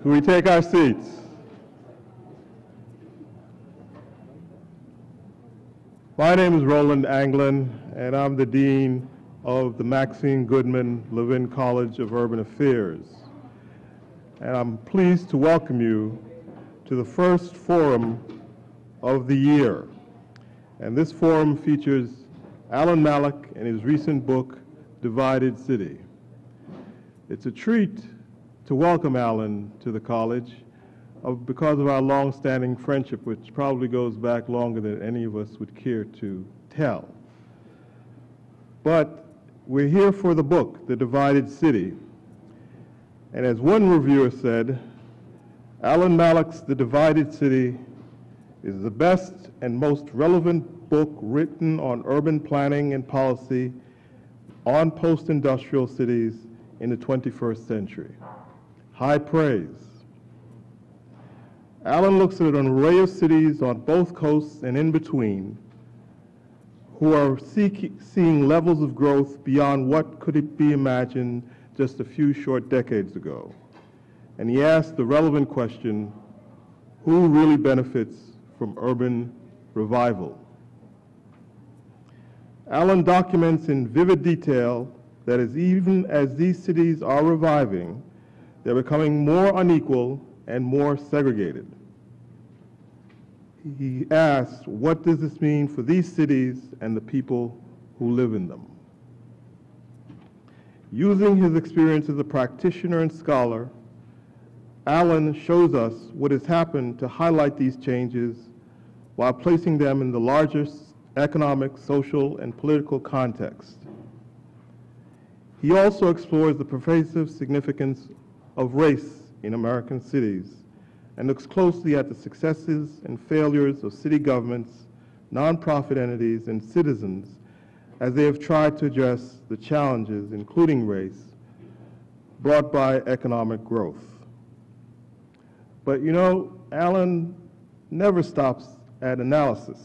Can we take our seats? My name is Roland Anglin, and I'm the Dean of the Maxine Goodman Levin College of Urban Affairs. And I'm pleased to welcome you to the first forum of the year. And this forum features Alan Mallach and his recent book, Divided City. It's a treat to welcome Alan to the college because of our long-standing friendship, which probably goes back longer than any of us would care to tell. But we're here for the book, The Divided City. And as one reviewer said, Alan Mallach's The Divided City is the best and most relevant book written on urban planning and policy on post-industrial cities in the 21st century. High praise. Alan looks at an array of cities on both coasts and in between who are seeing levels of growth beyond what could be imagined just a few short decades ago. And he asked the relevant question, who really benefits from urban revival? Alan documents in vivid detail that even as these cities are reviving, they're becoming more unequal and more segregated. He asked, what does this mean for these cities and the people who live in them? Using his experience as a practitioner and scholar, Alan shows us what has happened to highlight these changes while placing them in the largest economic, social, and political context. He also explores the pervasive significance of race in American cities and looks closely at the successes and failures of city governments, nonprofit entities, and citizens as they have tried to address the challenges, including race, brought by economic growth. But you know, Alan never stops at analysis.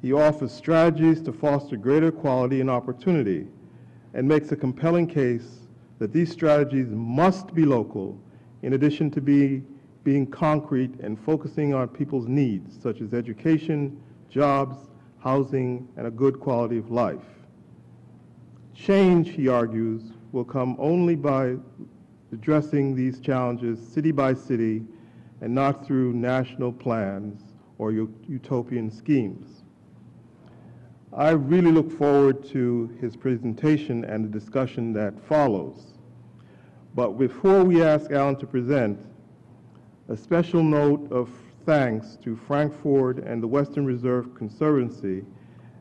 He offers strategies to foster greater equality and opportunity and makes a compelling case that these strategies must be local in addition to being concrete and focusing on people's needs, such as education, jobs, housing, and a good quality of life. Change, he argues, will come only by addressing these challenges city by city and not through national plans or utopian schemes. I really look forward to his presentation and the discussion that follows. But before we ask Alan to present, a special note of thanks to Frank Ford and the Western Reserve Conservancy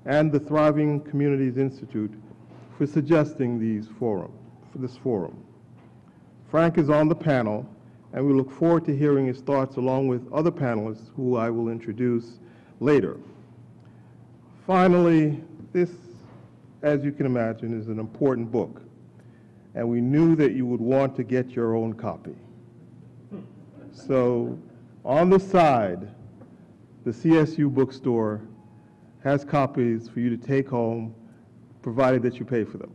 and the Thriving Communities Institute for suggesting this forum. Frank is on the panel, and we look forward to hearing his thoughts along with other panelists who I will introduce later. Finally, this, as you can imagine, is an important book, and we knew that you would want to get your own copy. So on the side, the CSU bookstore has copies for you to take home, provided that you pay for them.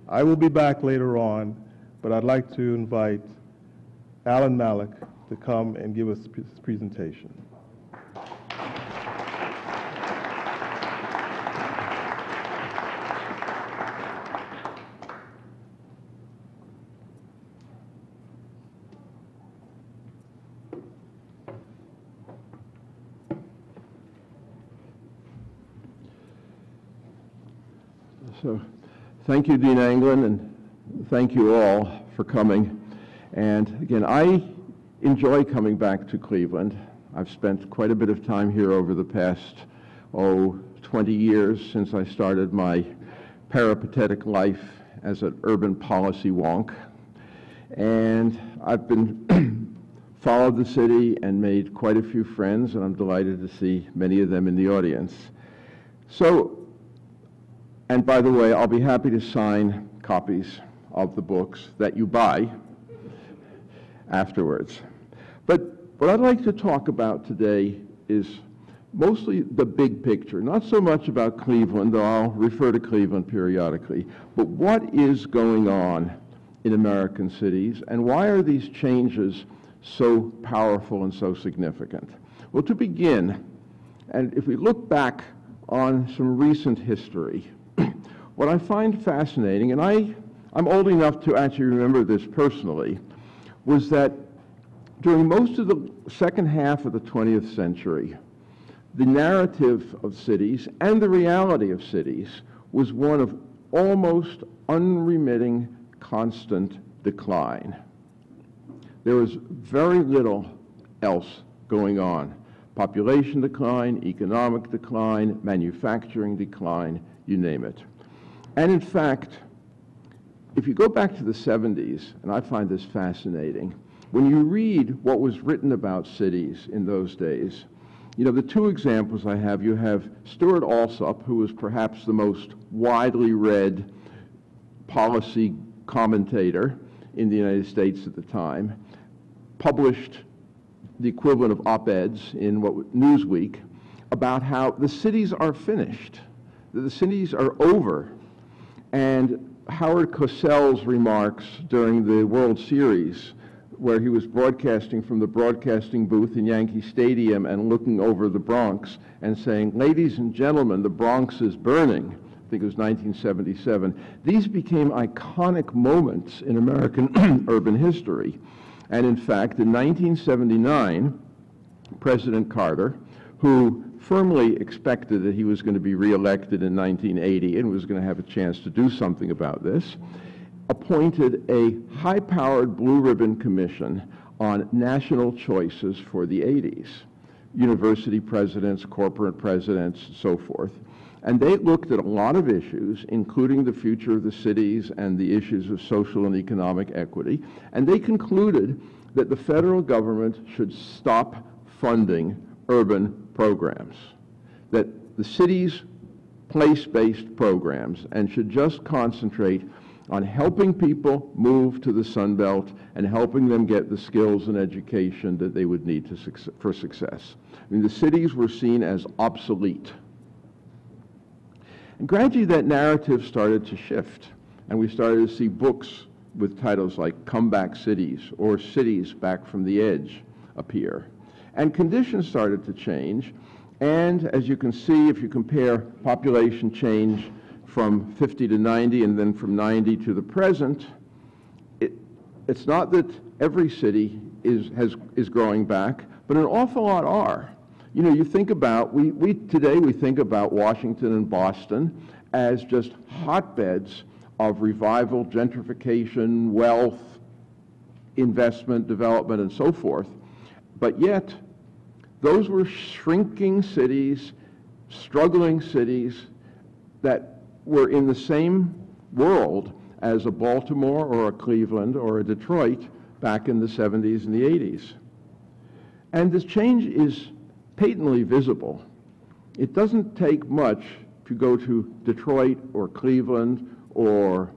I will be back later on, but I'd like to invite Alan Mallach to come and give us his presentation. So, thank you, Dean Anglin, and thank you all for coming. And again, I enjoy coming back to Cleveland. I've spent quite a bit of time here over the past, 20 years since I started my peripatetic life as an urban policy wonk. And I've been followed the city and made quite a few friends, and I'm delighted to see many of them in the audience. So, and by the way, I'll be happy to sign copies of the books that you buy afterwards. But what I'd like to talk about today is mostly the big picture, not so much about Cleveland, though I'll refer to Cleveland periodically, but what is going on in American cities, and why are these changes so powerful and so significant? Well, to begin, and if we look back on some recent history, what I find fascinating, and I'm old enough to actually remember this personally, was that during most of the second half of the 20th century, the narrative of cities and the reality of cities was one of almost unremitting, constant decline. There was very little else going on. Population decline, economic decline, manufacturing decline, you name it. And in fact, if you go back to the 70s, and I find this fascinating, when you read what was written about cities in those days, you know, the two examples I have, you have Stuart Alsop, who was perhaps the most widely read policy commentator in the United States at the time, published the equivalent of op-eds in Newsweek about how the cities are finished, that the cities are over. And Howard Cosell's remarks during the World Series, where he was broadcasting from the broadcasting booth in Yankee Stadium and looking over the Bronx and saying, "Ladies and gentlemen, the Bronx is burning." I think it was 1977. These became iconic moments in American urban history. And in fact, in 1979, President Carter, who firmly expected that he was going to be reelected in 1980 and was going to have a chance to do something about this, appointed a high-powered blue ribbon commission on national choices for the 80s, university presidents, corporate presidents, and so forth. And they looked at a lot of issues, including the future of the cities and the issues of social and economic equity, and they concluded that the federal government should stop funding urban programs, that the cities' place-based programs and should just concentrate on helping people move to the Sun Belt and helping them get the skills and education that they would need for success. I mean, the cities were seen as obsolete. And gradually that narrative started to shift, and we started to see books with titles like Comeback Cities or Cities Back from the Edge appear. And conditions started to change, and as you can see, if you compare population change from 50 to 90 and then from 90 to the present, it's not that every city is growing back, but an awful lot are. You know, you think about, today we think about Washington and Boston as just hotbeds of revival, gentrification, wealth, investment, development, and so forth. But yet, those were shrinking cities, struggling cities that were in the same world as a Baltimore or a Cleveland or a Detroit back in the 70s and the 80s. And this change is patently visible. It doesn't take much if you go to Detroit or Cleveland or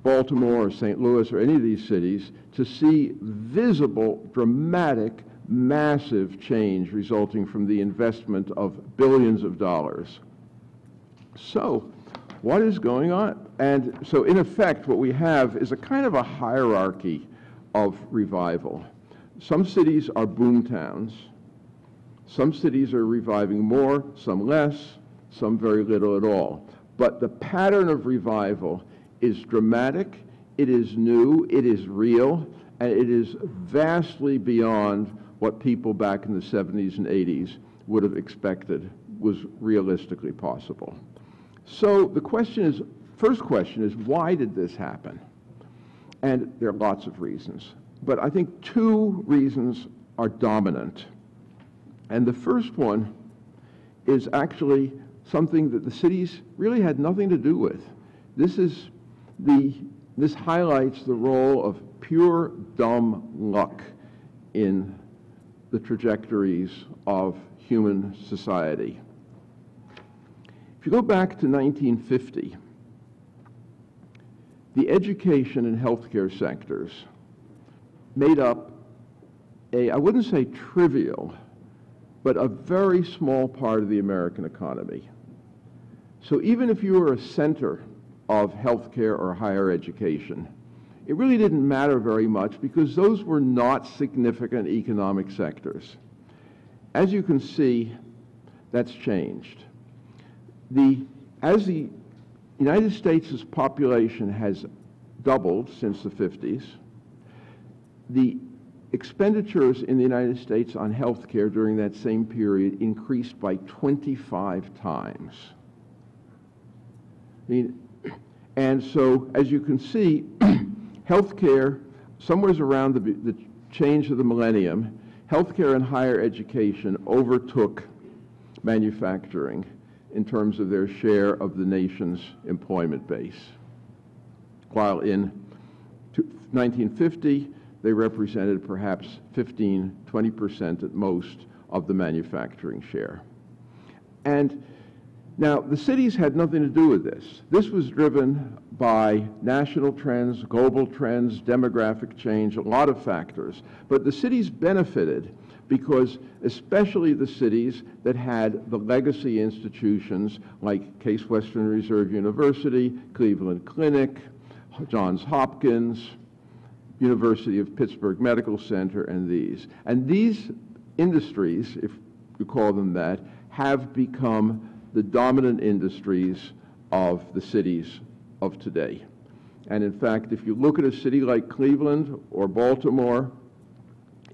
Baltimore or St. Louis or any of these cities to see visible, dramatic, massive change resulting from the investment of billions of dollars. So, what is going on? And so, in effect, what we have is a kind of a hierarchy of revival. Some cities are boom towns. Some cities are reviving more, some less, some very little at all. But the pattern of revival is dramatic, it is new, it is real, and it is vastly beyond what people back in the 70s and 80s would have expected was realistically possible. So the first question is, why did this happen? And there are lots of reasons. But I think two reasons are dominant. And the first one is actually something that the cities really had nothing to do with. This highlights the role of pure dumb luck in the trajectories of human society. If you go back to 1950, the education and healthcare sectors made up I wouldn't say trivial, but a very small part of the American economy. So even if you were a center of healthcare or higher education, it really didn't matter very much because those were not significant economic sectors. As you can see, that's changed. As the United States' population has doubled since the 50s, the expenditures in the United States on health care during that same period increased by 25 times. And so, as you can see, healthcare, somewhere around the change of the millennium, healthcare and higher education overtook manufacturing in terms of their share of the nation's employment base. While in 1950, they represented perhaps 15, 20% at most of the manufacturing share. And now, the cities had nothing to do with this. This was driven by national trends, global trends, demographic change, a lot of factors. But the cities benefited because especially the cities that had the legacy institutions like Case Western Reserve University, Cleveland Clinic, Johns Hopkins, University of Pittsburgh Medical Center, and these. And these industries, if you call them that, have become the dominant industries of the cities of today. And in fact, if you look at a city like Cleveland or Baltimore,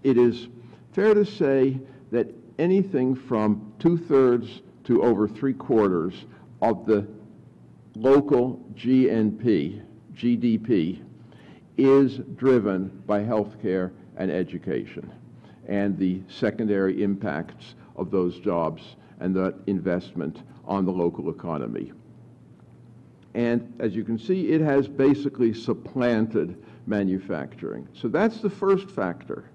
it is fair to say that anything from 2/3 to over 3/4 of the local GDP, is driven by healthcare and education and the secondary impacts of those jobs and that investment on the local economy. And as you can see, it has basically supplanted manufacturing. So that's the first factor.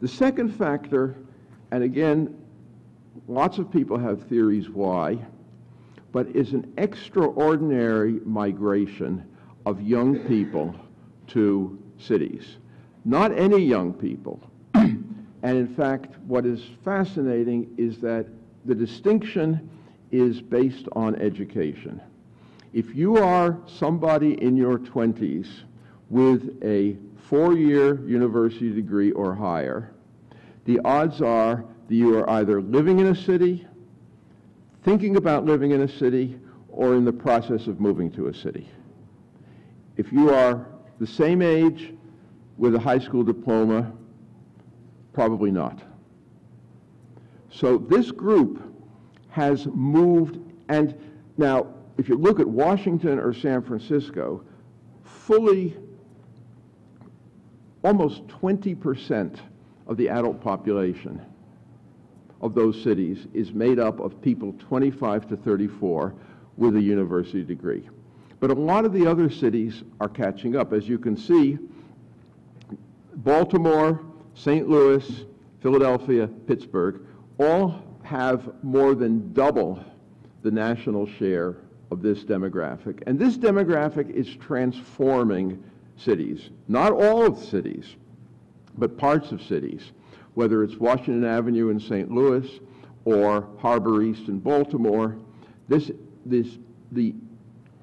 The second factor, and again, lots of people have theories why, but is an extraordinary migration of young people to cities. Not any young people. And in fact, what is fascinating is that the distinction is based on education. If you are somebody in your 20s with a 4-year university degree or higher, the odds are that you are either living in a city, thinking about living in a city, or in the process of moving to a city. If you are the same age with a high school diploma, probably not. So this group has moved, and now if you look at Washington or San Francisco, fully almost 20% of the adult population of those cities is made up of people 25 to 34 with a university degree. But a lot of the other cities are catching up. As you can see, Baltimore, St. Louis, Philadelphia, Pittsburgh, all have more than double the national share of this demographic. And this demographic is transforming cities. Not all of the cities, but parts of cities, whether it's Washington Avenue in St. Louis or Harbor East in Baltimore. The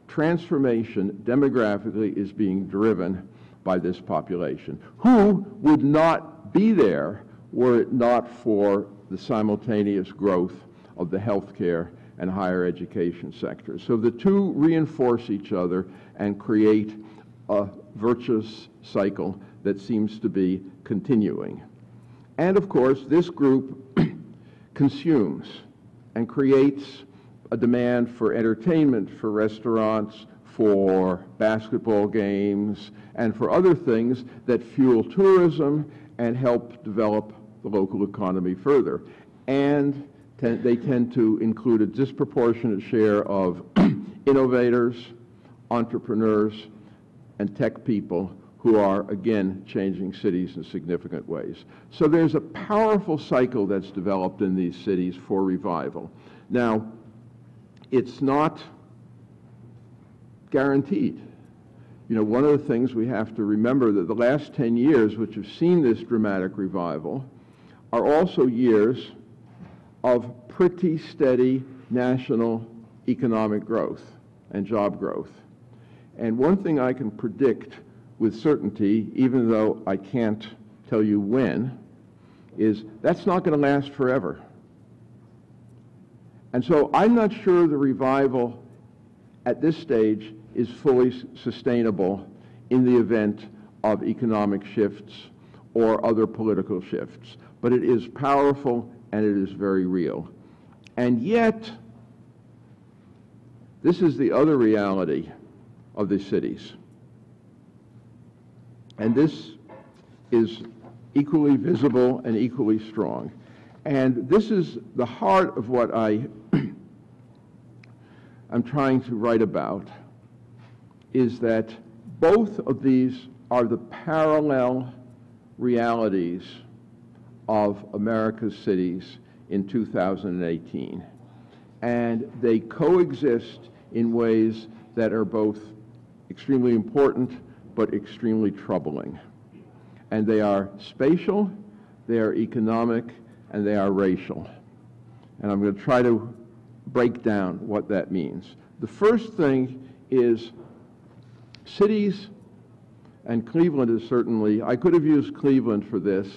transformation demographically is being driven by this population, who would not be there were it not for the simultaneous growth of the healthcare and higher education sectors. So the two reinforce each other and create a virtuous cycle that seems to be continuing. And of course, this group consumes and creates a demand for entertainment, for restaurants, for basketball games, and for other things that fuel tourism and help develop the local economy further. And they tend to include a disproportionate share of innovators, entrepreneurs, and tech people who are, again, changing cities in significant ways. So there's a powerful cycle that's developed in these cities for revival. Now, it's not guaranteed. You know, one of the things we have to remember that the last 10 years, which have seen this dramatic revival, are also years of pretty steady national economic growth and job growth. And one thing I can predict with certainty, even though I can't tell you when, is that's not going to last forever. And so I'm not sure the revival at this stage is fully sustainable in the event of economic shifts or other political shifts. But it is powerful and it is very real. And yet, this is the other reality of the cities. And this is equally visible and equally strong. And this is the heart of what I'm trying to write about, is that both of these are the parallel realities of America's cities in 2018. And they coexist in ways that are both extremely important but extremely troubling. And they are spatial, they are economic, and they are racial. And I'm going to try to break down what that means. The first thing is cities, and Cleveland is certainly, I could have used Cleveland for this,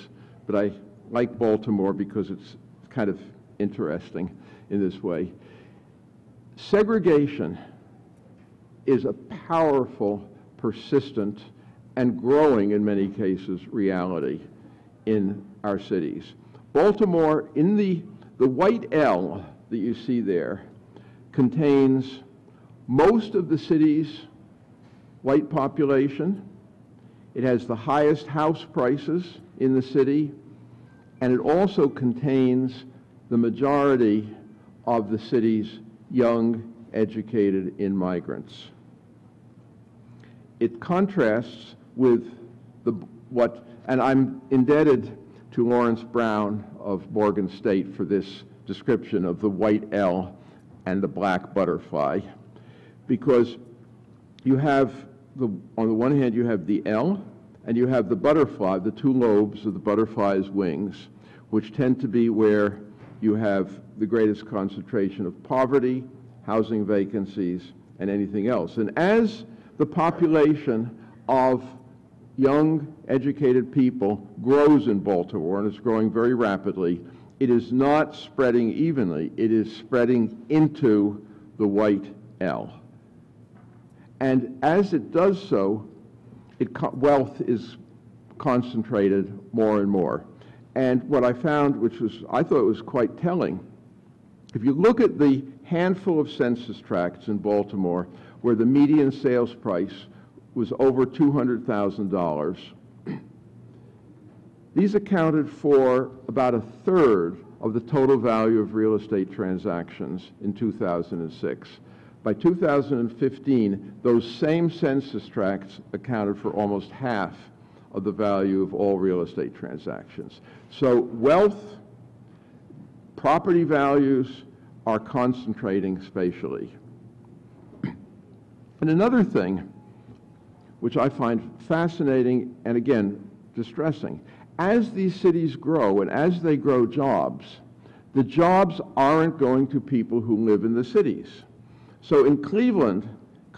but I like Baltimore because it's kind of interesting in this way. Segregation is a powerful, persistent, and growing, in many cases, reality in our cities. Baltimore, in the white L that you see there, contains most of the city's white population. It has the highest house prices in the city, and it also contains the majority of the city's young, educated immigrants. It contrasts with and I'm indebted to Lawrence Brown of Morgan State for this description of the white L and the black butterfly, because you have, on the one hand, you have the L, and you have the butterfly, the two lobes of the butterfly's wings, which tend to be where you have the greatest concentration of poverty, housing vacancies, and anything else. And as the population of young, educated people grows in Baltimore, and it's growing very rapidly, it is not spreading evenly. It is spreading into the white L. And as it does so, wealth is concentrated more and more. And what I found, I thought was quite telling, if you look at the handful of census tracts in Baltimore where the median sales price was over $200,000, these accounted for about a third of the total value of real estate transactions in 2006. By 2015, those same census tracts accounted for almost half of the value of all real estate transactions. So wealth, property values are concentrating spatially. And another thing, which I find fascinating and again distressing, as these cities grow and as they grow jobs, the jobs aren't going to people who live in the cities. So in Cleveland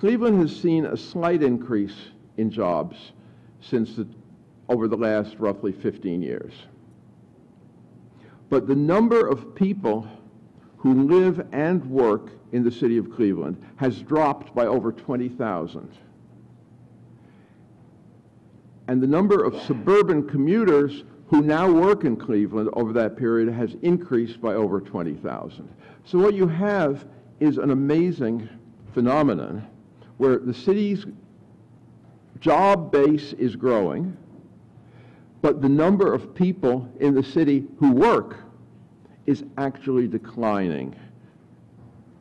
has seen a slight increase in jobs over the last roughly 15 years. But the number of people who live and work in the city of Cleveland has dropped by over 20,000. And the number of suburban commuters who now work in Cleveland over that period has increased by over 20,000. So what you have is an amazing phenomenon where the city's job base is growing, but the number of people in the city who work is actually declining.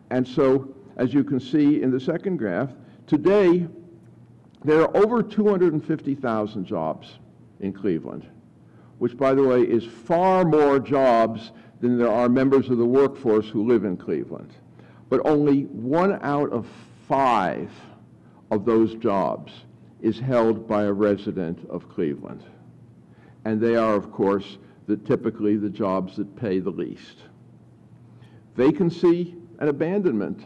And so, as you can see in the second graph, today there are over 250,000 jobs in Cleveland, which, by the way, is far more jobs than there are members of the workforce who live in Cleveland. But only 1 out of 5 of those jobs is held by a resident of Cleveland. And they are, of course, typically the jobs that pay the least. Vacancy and abandonment.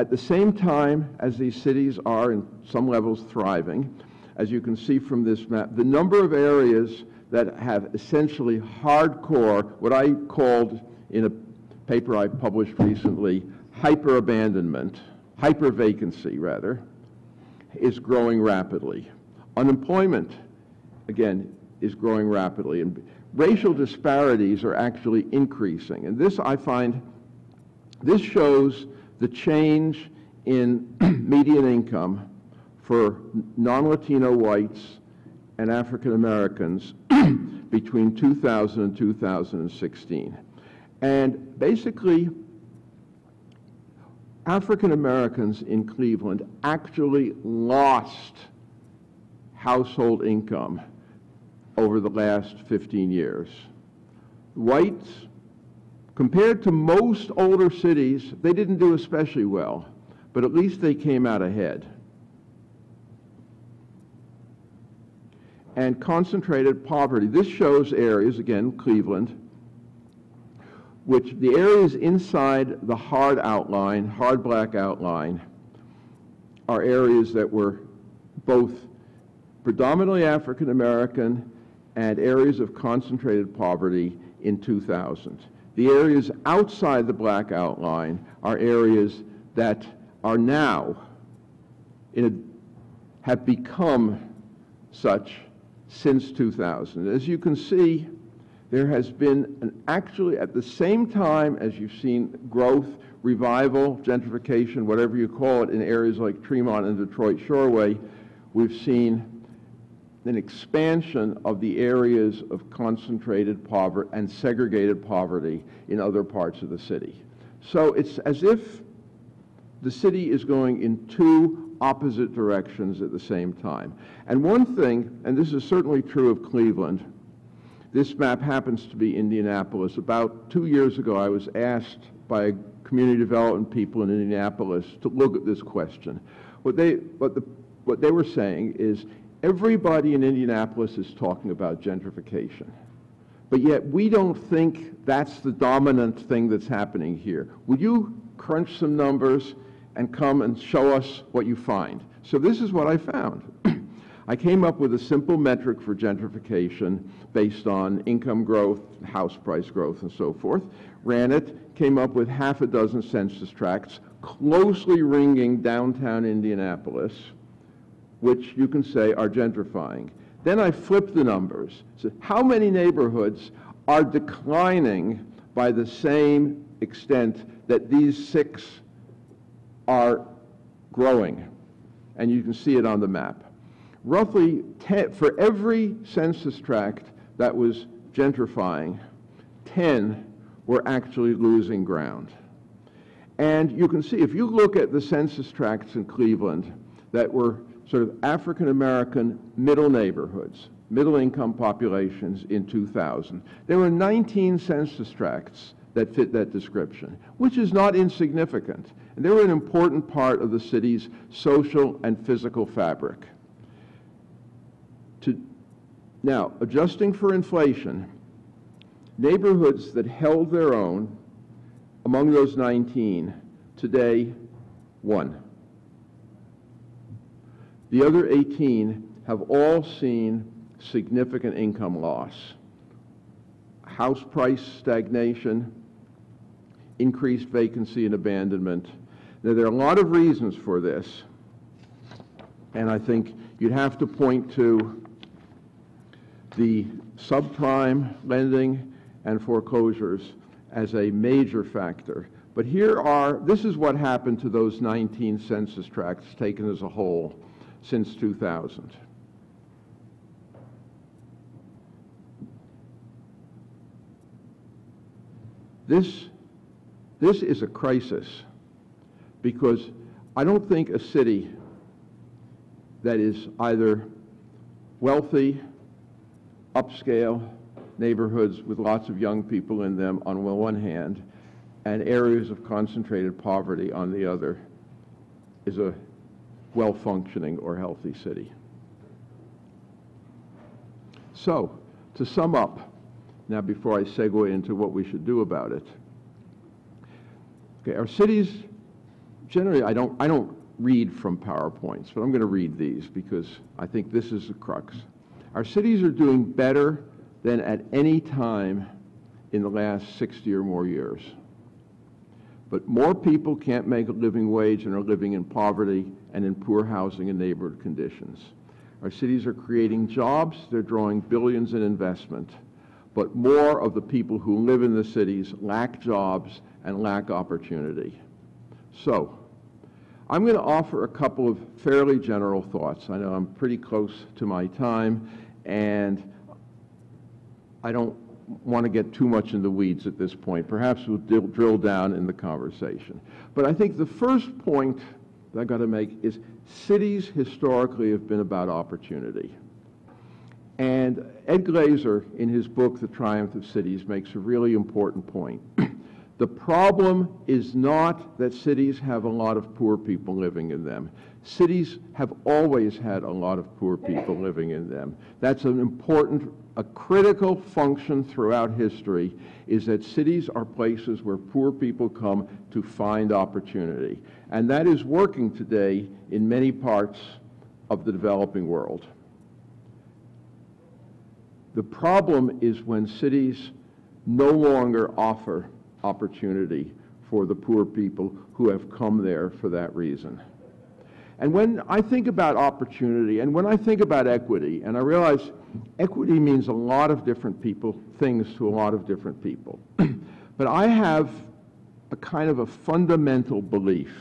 at the same time as these cities are in some levels thriving, as you can see from this map, the number of areas that have essentially hardcore, what I called in a paper I published recently, hyper-abandonment, hyper-vacancy rather, is growing rapidly. Unemployment, again, is growing rapidly. And racial disparities are actually increasing. And this, I find, this shows the change in median income for non-Latino whites and African Americans between 2000 and 2016. And basically, African Americans in Cleveland actually lost household income over the last 15 years. Whites, compared to most older cities, they didn't do especially well, but at least they came out ahead. And concentrated poverty. This shows areas, again, Cleveland, which the areas inside the hard outline, hard black outline, are areas that were both predominantly African American and areas of concentrated poverty in 2000. The areas outside the black outline are areas that are now, have become such since 2000. As you can see, there has been actually at the same time as you've seen growth, revival, gentrification, whatever you call it, in areas like Tremont and Detroit Shoreway, we've seen an expansion of the areas of concentrated poverty and segregated poverty in other parts of the city. So it's as if the city is going in two opposite directions at the same time. And one thing, and this is certainly true of Cleveland, this map happens to be Indianapolis. About 2 years ago, I was asked by community development people in Indianapolis to look at this question. What they were saying is, everybody in Indianapolis is talking about gentrification, but yet we don't think that's the dominant thing that's happening here. Would you crunch some numbers and come and show us what you find? So this is what I found. I came up with a simple metric for gentrification based on income growth, house price growth, and so forth. Ran it, came up with half a dozen census tracts closely ringing downtown Indianapolis, which you can say are gentrifying. Then I flipped the numbers. So how many neighborhoods are declining by the same extent that these 6 are growing? And you can see it on the map. Roughly 10, for every census tract that was gentrifying, 10 were actually losing ground. And you can see, if you look at the census tracts in Cleveland that were sort of African American middle neighborhoods, middle income populations in 2000, there were 19 census tracts that fit that description, which is not insignificant. And they were an important part of the city's social and physical fabric. Now, adjusting for inflation, neighborhoods that held their own among those 19, today, 1. The other 18 have all seen significant income loss. House price stagnation, increased vacancy and abandonment. Now, there are a lot of reasons for this, and I think you'd have to point to the subprime lending and foreclosures as a major factor. But this is what happened to those 19 census tracts taken as a whole since 2000. This is a crisis, because I don't think a city that is either wealthy, upscale neighborhoods with lots of young people in them on one hand, and areas of concentrated poverty on the other, is a well-functioning or healthy city. So, to sum up, now before I segue into what we should do about it, okay, our cities generally I don't read from PowerPoints, but I'm going to read these because I think this is the crux. Our cities are doing better than at any time in the last 60 or more years. But more people can't make a living wage and are living in poverty and in poor housing and neighborhood conditions. Our cities are creating jobs, they're drawing billions in investment, but more of the people who live in the cities lack jobs and lack opportunity. So, I'm going to offer a couple of fairly general thoughts. I know I'm pretty close to my time, and I don't want to get too much in the weeds at this point. Perhaps we'll drill down in the conversation. But I think the first point that I've got to make is cities historically have been about opportunity. And Ed Glazer, in his book, The Triumph of Cities, makes a really important point. The problem is not that cities have a lot of poor people living in them. Cities have always had a lot of poor people living in them. That's an important, a critical function throughout history, is that cities are places where poor people come to find opportunity. And that is working today in many parts of the developing world. The problem is when cities no longer offer opportunity for the poor people who have come there for that reason. And when I think about opportunity, and when I think about equity, and I realize equity means a lot of different things to a lot of different people. But I have a kind of a fundamental belief,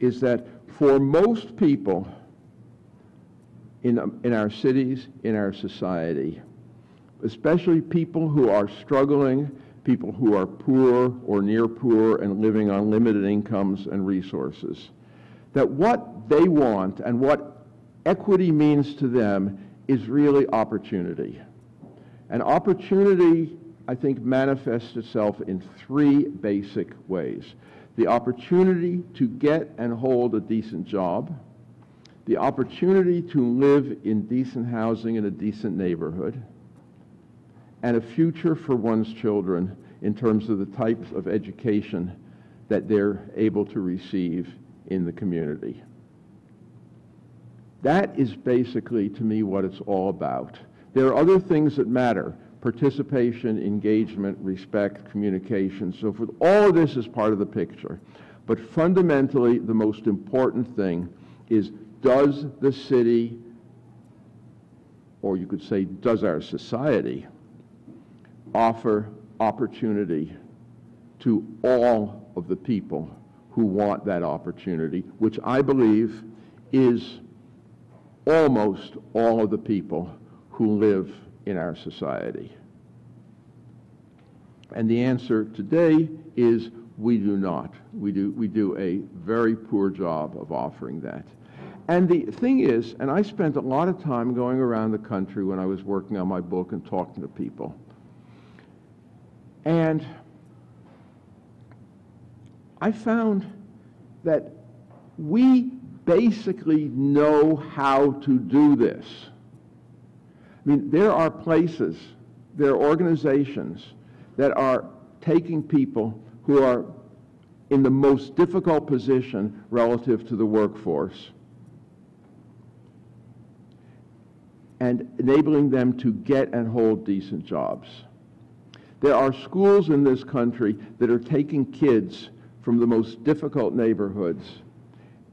is that for most people in our cities, in our society, especially people who are struggling, people who are poor or near poor and living on limited incomes and resources, that what they want and what equity means to them is really opportunity. And opportunity, I think, manifests itself in three basic ways. The opportunity to get and hold a decent job, the opportunity to live in decent housing in a decent neighborhood, and a future for one's children in terms of the types of education that they're able to receive in the community. That is basically, to me, what it's all about. There are other things that matter: participation, engagement, respect, communication, so forth. All of this is part of the picture. But fundamentally, the most important thing is, does the city, or you could say, does our society, offer opportunity to all of the people who want that opportunity, which I believe is almost all of the people who live in our society? And the answer today is we do not. We do a very poor job of offering that. And the thing is, and I spent a lot of time going around the country when I was working on my book and talking to people. And I found that we basically know how to do this. I mean, there are places, there are organizations that are taking people who are in the most difficult position relative to the workforce and enabling them to get and hold decent jobs. There are schools in this country that are taking kids from the most difficult neighborhoods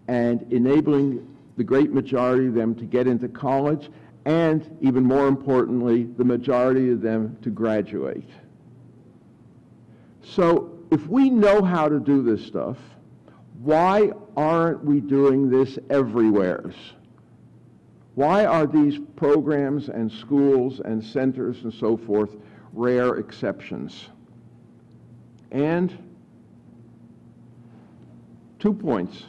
and enabling the great majority of them to get into college, and even more importantly, the majority of them to graduate. So if we know how to do this stuff, why aren't we doing this everywhere? Why are these programs and schools and centers and so forth rare exceptions? And 2 points.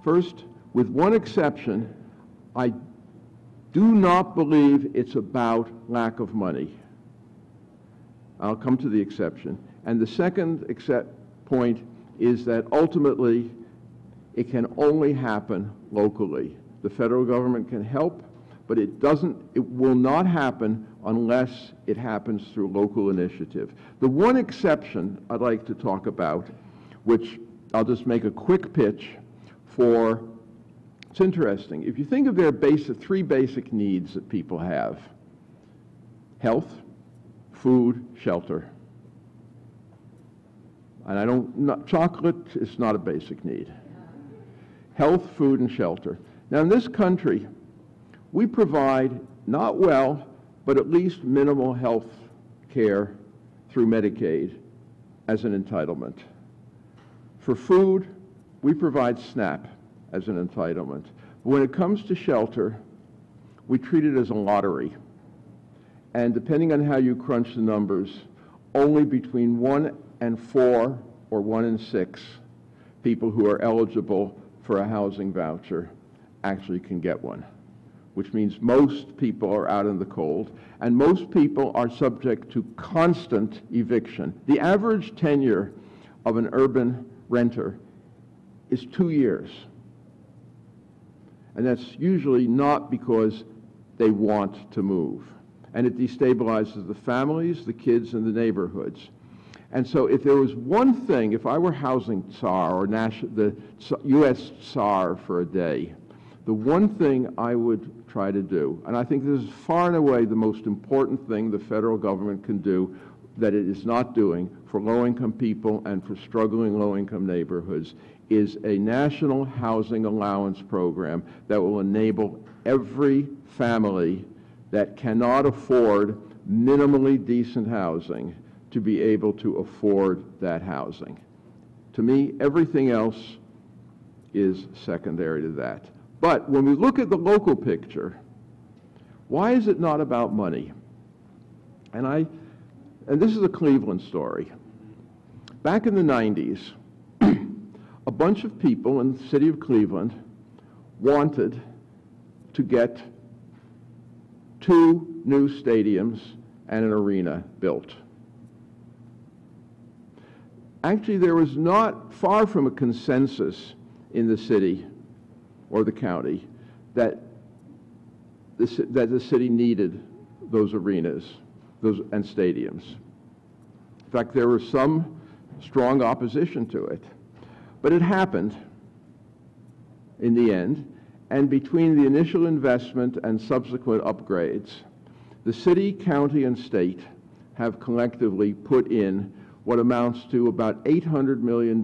First, with one exception, I do not believe it's about lack of money. I'll come to the exception. And the second point is that ultimately it can only happen locally. The federal government can help, but it will not happen unless it happens through local initiative. The one exception I'd like to talk about which I'll just make a quick pitch for. It's interesting. If you think of their three basic needs that people have: health, food, shelter. And chocolate is not a basic need. Health, food, and shelter. Now in this country, we provide not well, but at least minimal health care through Medicaid as an entitlement. For food, we provide SNAP as an entitlement. But when it comes to shelter, we treat it as a lottery. And depending on how you crunch the numbers, only between 1 and 4 or 1 in 6 people who are eligible for a housing voucher actually can get one, which means most people are out in the cold, and most people are subject to constant eviction. The average tenure of an urban renter is 2 years. And that's usually not because they want to move. And it destabilizes the families, the kids, and the neighborhoods. And so if there was one thing, if I were housing czar or the U.S. czar for a day, the one thing I would try to do, and I think this is far and away the most important thing the federal government can do that it is not doing for low-income people and for struggling low-income neighborhoods, is a national housing allowance program that will enable every family that cannot afford minimally decent housing to be able to afford that housing. To me, everything else is secondary to that. But when we look at the local picture, why is it not about money? And this is a Cleveland story. Back in the 90s, a bunch of people in the city of Cleveland wanted to get 2 new stadiums and an arena built. Actually, there was not far from a consensus in the city or the county that the city needed those arenas and stadiums. In fact, there was some strong opposition to it. But it happened in the end, and between the initial investment and subsequent upgrades, the city, county, and state have collectively put in what amounts to about $800 million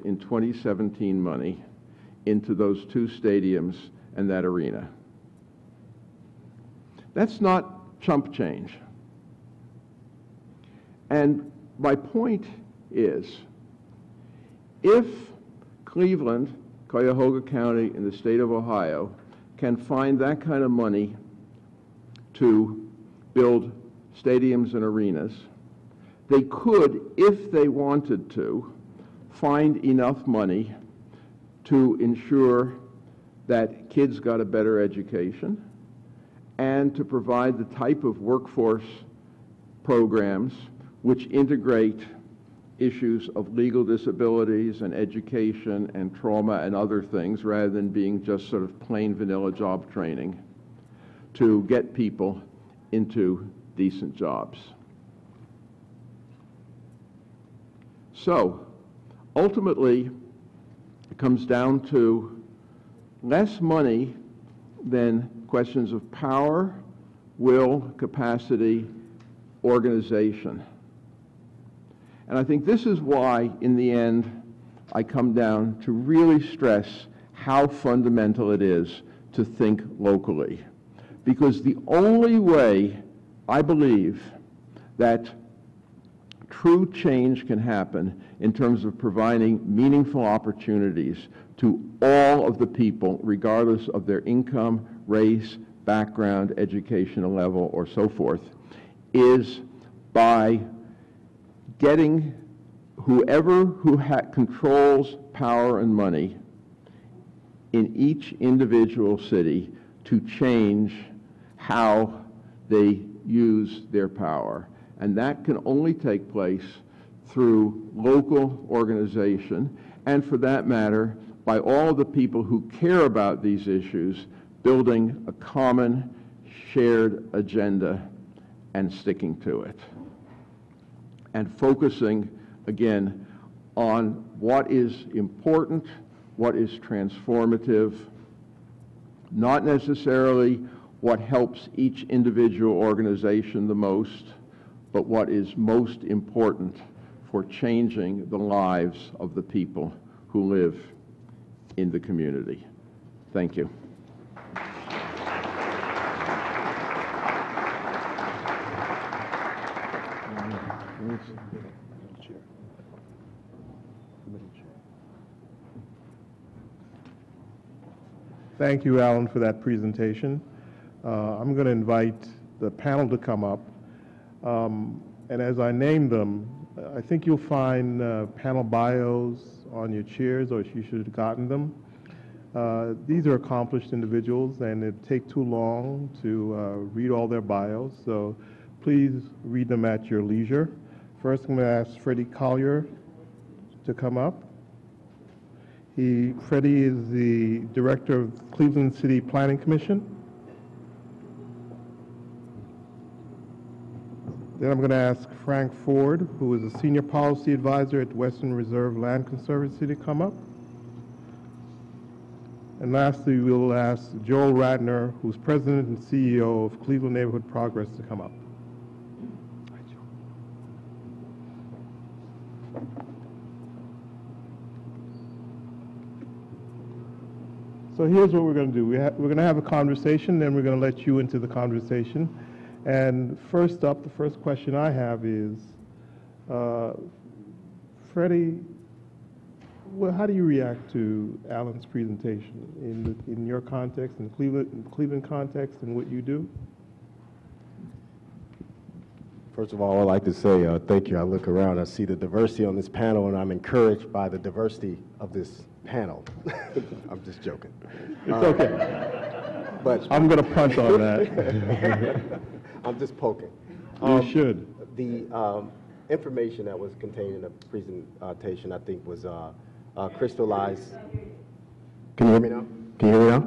in 2017 money into those 2 stadiums and that arena. That's not chump change. And my point is, if Cleveland, Cuyahoga County, and the state of Ohio can find that kind of money to build stadiums and arenas, they could, if they wanted to, find enough money to ensure that kids got a better education and to provide the type of workforce programs which integrate issues of legal disabilities and education and trauma and other things rather than being just sort of plain vanilla job training to get people into decent jobs. So, ultimately, it comes down to less money than questions of power, will, capacity, organization. And I think this is why, in the end, I come down to really stress how fundamental it is to think locally. Because the only way, I believe, that true change can happen in terms of providing meaningful opportunities to all of the people, regardless of their income, race, background, educational level, or so forth, is by getting whoever who controls power and money in each individual city to change how they use their power. And that can only take place through local organization, and for that matter, by all the people who care about these issues, building a common shared agenda and sticking to it. And focusing, again, on what is important, what is transformative, not necessarily what helps each individual organization the most, but what is most important for changing the lives of the people who live in the community. Thank you. Thank you, Alan, for that presentation. I'm going to invite the panel to come up. And as I name them, I think you'll find panel bios on your chairs, or you should have gotten them. These are accomplished individuals, and it'd take too long to read all their bios, so please read them at your leisure. First, I'm going to ask Freddie Collier to come up. Freddie is the Director of Cleveland City Planning Commission. Then I'm going to ask Frank Ford, who is a Senior Policy Advisor at Western Reserve Land Conservancy, to come up. And lastly, we'll ask Joel Ratner, who's President and CEO of Cleveland Neighborhood Progress, to come up. So here's what we're going to do. We're going to have a conversation, then we're going to let you into the conversation. And first up, the first question I have is, Freddie, how do you react to Alan's presentation in your context, in Cleveland context, and what you do? First of all, I'd like to say thank you. I look around, I see the diversity on this panel, and I'm encouraged by the diversity of this panel. I'm just joking. It's okay. But I'm going to punt on that. I'm just poking. You should. The information that was contained in the presentation, I think, was crystallized. Can you hear me now? Can you hear me now?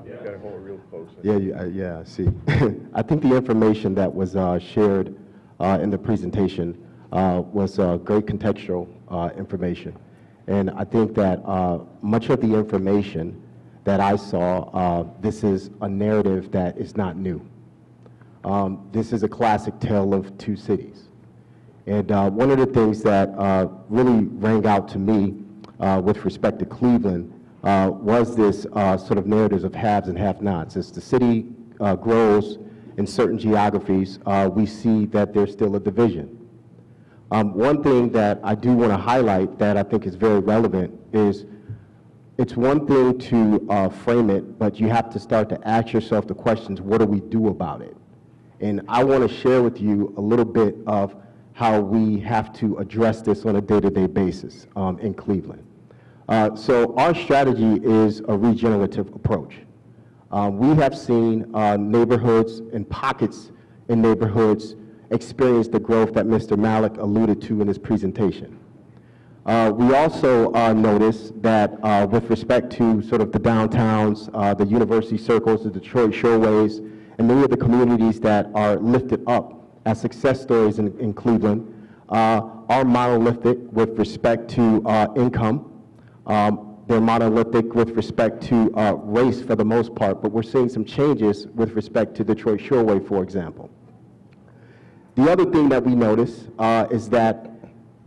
You got to hold it real close. Yeah, I see. I think the information that was shared in the presentation was great contextual information. And I think that much of the information that I saw, this is a narrative that is not new. This is a classic tale of two cities. And one of the things that really rang out to me with respect to Cleveland was this sort of narratives of haves and have-nots. As the city grows in certain geographies, we see that there's still a division. One thing that I do want to highlight that I think is very relevant is it's one thing to frame it, but you have to start to ask yourself the questions, what do we do about it? And I want to share with you a little bit of how we have to address this on a day-to-day basis in Cleveland. So our strategy is a regenerative approach. We have seen neighborhoods and pockets in neighborhoods experience the growth that Mr. Mallach alluded to in his presentation. We also notice that with respect to sort of the downtowns, the university circles, the Detroit shoreways, and many of the communities that are lifted up as success stories in Cleveland are monolithic with respect to income. They're monolithic with respect to race for the most part, but we're seeing some changes with respect to Detroit Shoreway, for example. The other thing that we notice is that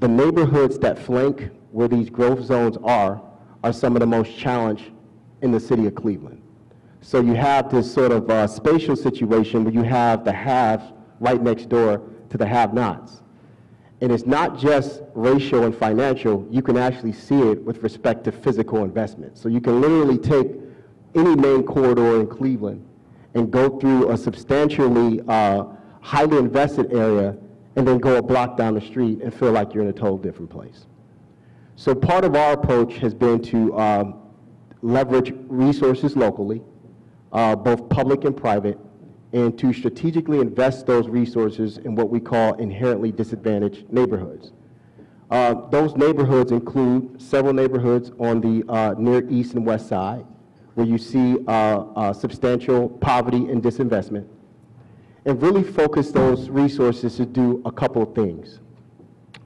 the neighborhoods that flank where these growth zones are some of the most challenged in the city of Cleveland. So you have this sort of spatial situation where you have the haves right next door to the have-nots. And it's not just racial and financial, you can actually see it with respect to physical investment. So you can literally take any main corridor in Cleveland and go through a substantially highly invested area and then go a block down the street and feel like you're in a total different place. So part of our approach has been to leverage resources locally, both public and private, and to strategically invest those resources in what we call inherently disadvantaged neighborhoods. Those neighborhoods include several neighborhoods on the near east and west side, where you see substantial poverty and disinvestment, and really focus those resources to do a couple of things.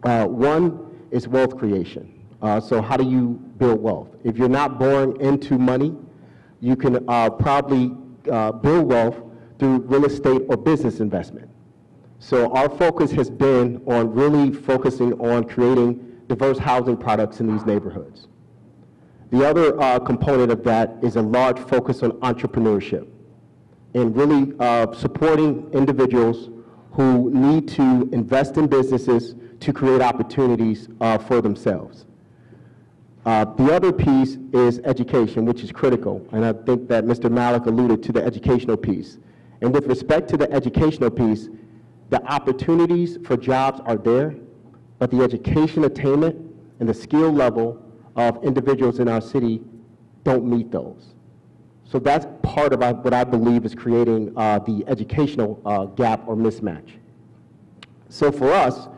One is wealth creation. So how do you build wealth? If you're not born into money, you can probably build wealth through real estate or business investment. So our focus has been on really focusing on creating diverse housing products in these neighborhoods. The other component of that is a large focus on entrepreneurship and really supporting individuals who need to invest in businesses to create opportunities for themselves. The other piece is education, which is critical, and I think that Mr. Mallach alluded to the educational piece. And with respect to the educational piece, the opportunities for jobs are there, but the education attainment and the skill level of individuals in our city don't meet those. So that's part of what I believe is creating the educational gap or mismatch. So for us,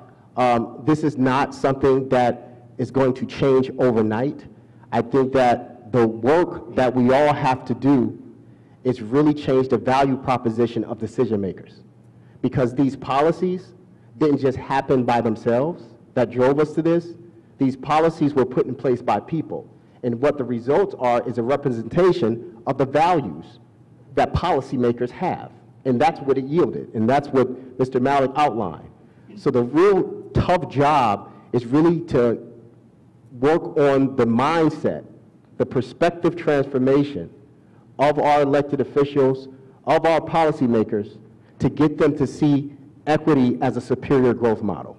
this is not something that is going to change overnight. I think that the work that we all have to do is really change the value proposition of decision makers. Because these policies didn't just happen by themselves that drove us to this. These policies were put in place by people. And what the results are is a representation of the values that policymakers have. And that's what it yielded. And that's what Mr. Mallach outlined. So the real tough job is really to work on the mindset, the perspective transformation of our elected officials, of our policymakers, to get them to see equity as a superior growth model.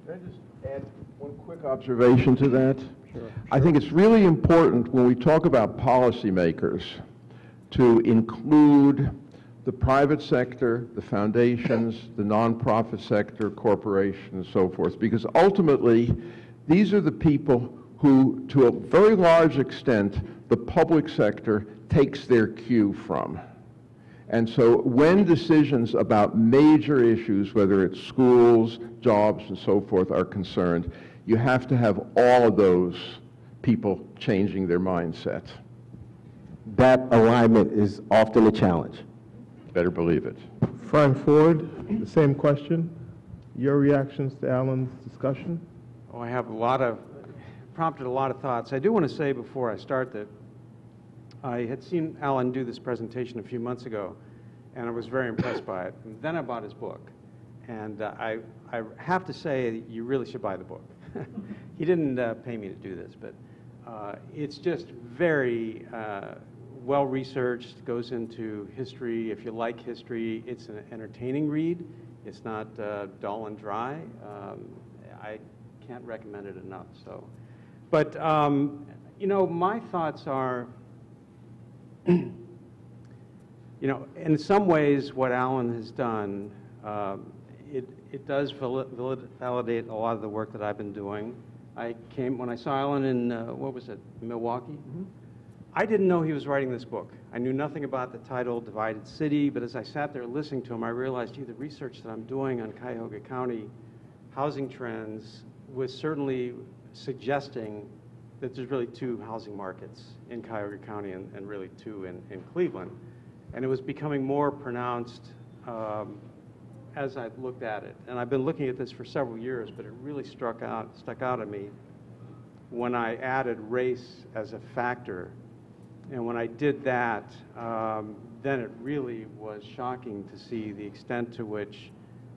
Can I just add one quick observation to that? Sure. I think it's really important when we talk about policymakers to include the private sector, the foundations, the nonprofit sector, corporations, and so forth, because ultimately, these are the people who, to a very large extent, the public sector takes their cue from. And so when decisions about major issues, whether it's schools, jobs, and so forth, are concerned, you have to have all of those people changing their mindset. That alignment is often a challenge. Better believe it. Frank Ford, the same question. Your reactions to Alan's discussion? Oh, I have prompted a lot of thoughts. I do want to say before I start that I had seen Alan do this presentation a few months ago, and I was very impressed by it. And then I bought his book. And I have to say, you really should buy the book. He didn't pay me to do this, but it's just very well-researched, goes into history. If you like history, it's an entertaining read. It's not dull and dry. I can't recommend it enough. So, but you know, my thoughts are, you know, in some ways, what Alan has done, it does validate a lot of the work that I've been doing. When I saw Alan in what was it, Milwaukee. Mm-hmm. I didn't know he was writing this book. I knew nothing about the title, Divided City, but as I sat there listening to him, I realized, gee, the research that I'm doing on Cuyahoga County housing trends was certainly suggesting that there's really two housing markets in Cuyahoga County and really two in Cleveland. And it was becoming more pronounced as I looked at it. And I've been looking at this for several years, but it really stuck out at me when I added race as a factor. And when I did that, then it really was shocking to see the extent to which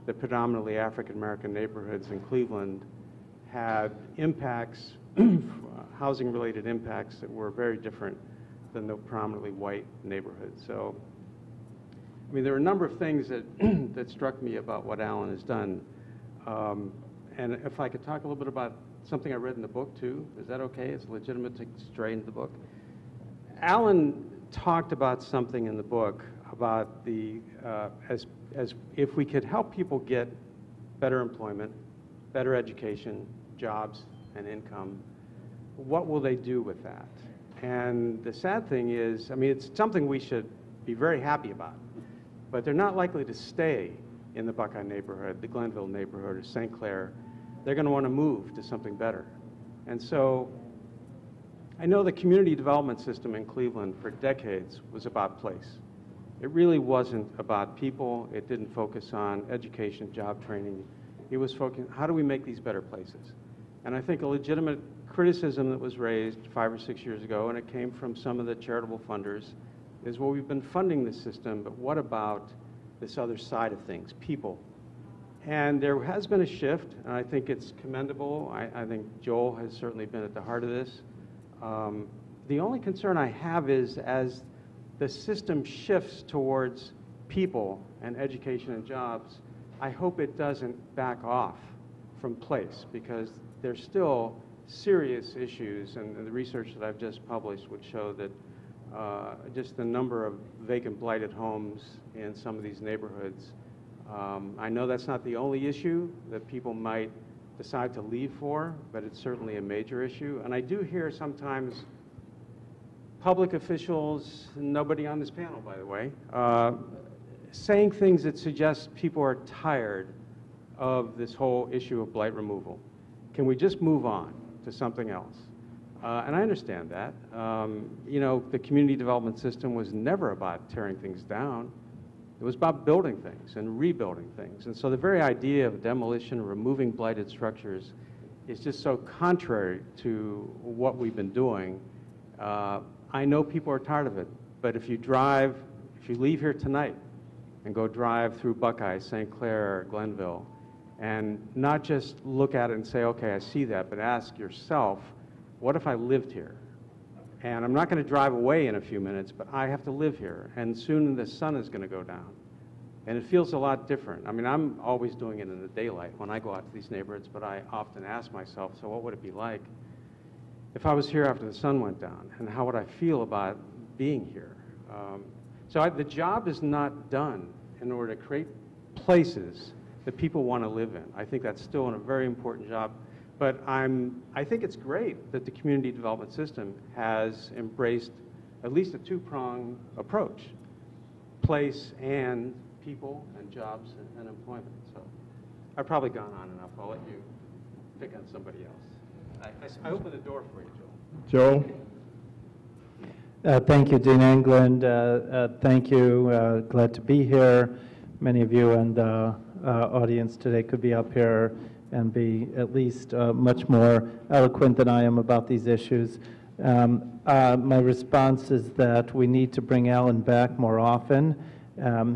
the predominantly African-American neighborhoods in Cleveland had impacts, housing-related impacts that were very different than the predominantly white neighborhoods. So, I mean, there are a number of things that, that struck me about what Alan has done. And if I could talk a little bit about something I read in the book, too, is that okay? It's legitimate to stray into the book. Alan talked about something in the book about the, as if we could help people get better employment, better education, jobs, and income, what will they do with that? And the sad thing is, I mean, it's something we should be very happy about, but they're not likely to stay in the Buckeye neighborhood, the Glenville neighborhood, or St. Clair. They're going to want to move to something better. And so I know the community development system in Cleveland for decades was about place. It really wasn't about people. It didn't focus on education, job training, He was focusing, how do we make these better places? And I think a legitimate criticism that was raised 5 or 6 years ago, and it came from some of the charitable funders, is, well, we've been funding this system, but what about this other side of things, people? And there has been a shift, and I think it's commendable. I think Joel has certainly been at the heart of this. The only concern I have is, as the system shifts towards people and education and jobs, I hope it doesn't back off from place, because there's still serious issues, and the research that I've just published would show that just the number of vacant, blighted homes in some of these neighborhoods. I know that's not the only issue that people might decide to leave for, but it's certainly a major issue. And I do hear sometimes public officials, nobody on this panel, by the way, saying things that suggest people are tired of this whole issue of blight removal. Can we just move on to something else? And I understand that. You know, the community development system was never about tearing things down. It was about building things and rebuilding things. And so the very idea of demolition, removing blighted structures, is just so contrary to what we've been doing. I know people are tired of it, but if you leave here tonight and go drive through Buckeye, St. Clair, Glenville, and not just look at it and say, okay, I see that, but ask yourself, what if I lived here? And I'm not going to drive away in a few minutes, but I have to live here, and soon the sun is going to go down. And it feels a lot different. I mean, I'm always doing it in the daylight when I go out to these neighborhoods, but I often ask myself, so what would it be like if I was here after the sun went down, and how would I feel about being here? The job is not done in order to create places that people want to live in. I think that's still a very important job. But I think it's great that the community development system has embraced at least a two-pronged approach: place and people and jobs and employment. So I've probably gone on enough. I'll let you pick on somebody else. I open the door for you, Joel. Joe? Thank you, Dean England. Thank you. Glad to be here. Many of you in the audience today could be up here and be at least much more eloquent than I am about these issues. My response is that we need to bring Alan back more often.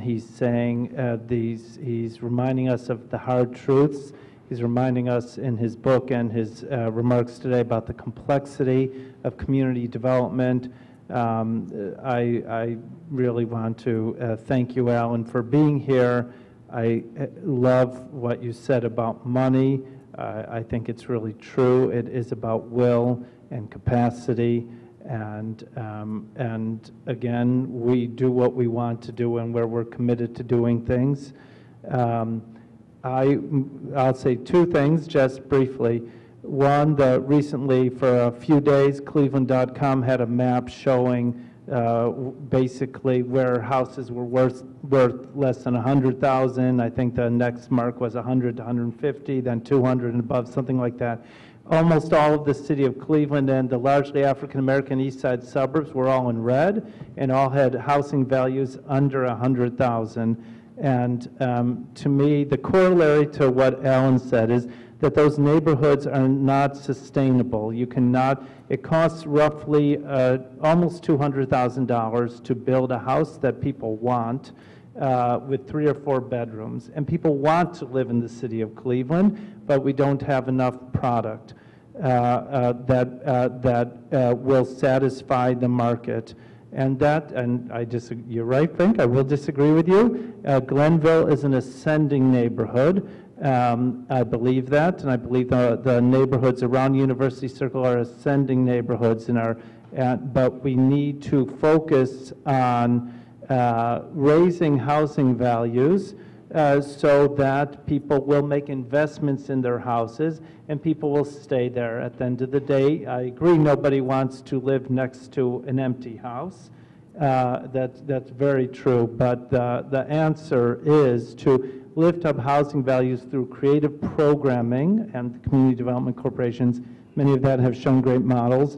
He's saying he's reminding us of the hard truths. He's reminding us in his book and his remarks today about the complexity of community development. I really want to thank you, Alan, for being here. I love what you said about money. I think it's really true. It is about will and capacity, and again, we do what we want to do and where we're committed to doing things. I'll say two things just briefly. One, that recently for a few days, Cleveland.com had a map showing basically where houses were worth less than 100,000. I think the next mark was 100 to 150, then 200 and above, something like that. Almost all of the city of Cleveland and the largely African-American east side suburbs were all in red and all had housing values under 100,000. And to me, the corollary to what Alan said is that those neighborhoods are not sustainable. You cannot, it costs roughly almost $200,000 to build a house that people want with 3 or 4 bedrooms. And people want to live in the city of Cleveland, but we don't have enough product that will satisfy the market. And you're right, Fink, I will disagree with you. Glenville is an ascending neighborhood. I believe that, and I believe the neighborhoods around University Circle are ascending neighborhoods, but we need to focus on raising housing values so that people will make investments in their houses and people will stay there. At the end of the day, I agree, nobody wants to live next to an empty house. That's very true, but the answer is to lift up housing values through creative programming, and the community development corporations, many of that have shown great models.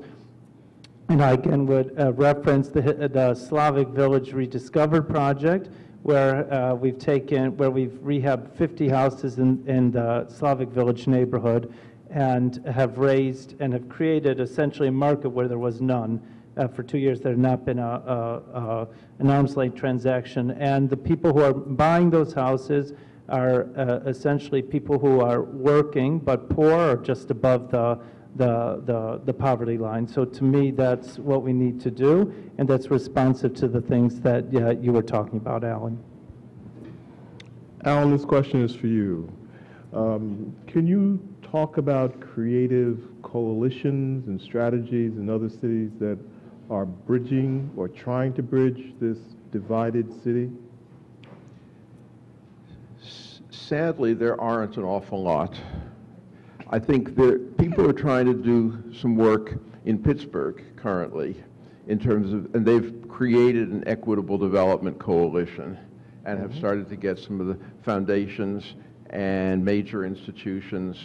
And I again would reference the Slavic Village Rediscovered project, where we've rehabbed 50 houses in the Slavic Village neighborhood and have raised and have created essentially a market where there was none. For 2 years, there had not been an arm's length transaction. And the people who are buying those houses are essentially people who are working but poor or just above the poverty line. So to me, that's what we need to do, and that's responsive to the things that you were talking about, Alan. Alan, this question is for you. Can you talk about creative coalitions and strategies in other cities that are bridging or trying to bridge this divided city? Sadly, there aren't an awful lot. I think that people are trying to do some work in Pittsburgh currently in terms of, and they've created an equitable development coalition and have started to get some of the foundations and major institutions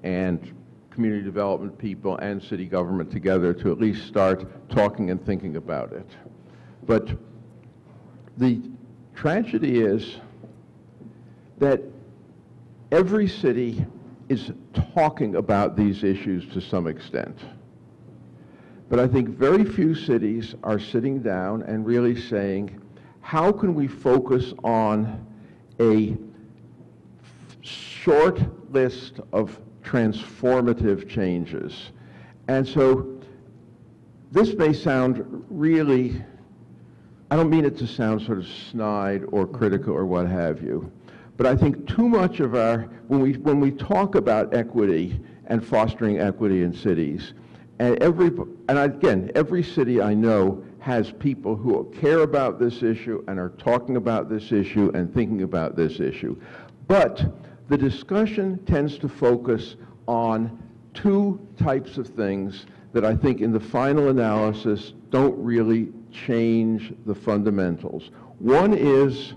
and community development people and city government together to at least start talking and thinking about it. But the tragedy is that every city is talking about these issues to some extent. But I think very few cities are sitting down and really saying, how can we focus on a short list of transformative changes? And so this may sound really, I don't mean it to sound sort of snide or critical or what have you, but I think too much of our, when we talk about equity and fostering equity in cities, and again, every city I know has people who care about this issue and are talking about this issue and thinking about this issue. But the discussion tends to focus on two types of things that I think in the final analysis don't really change the fundamentals. One is,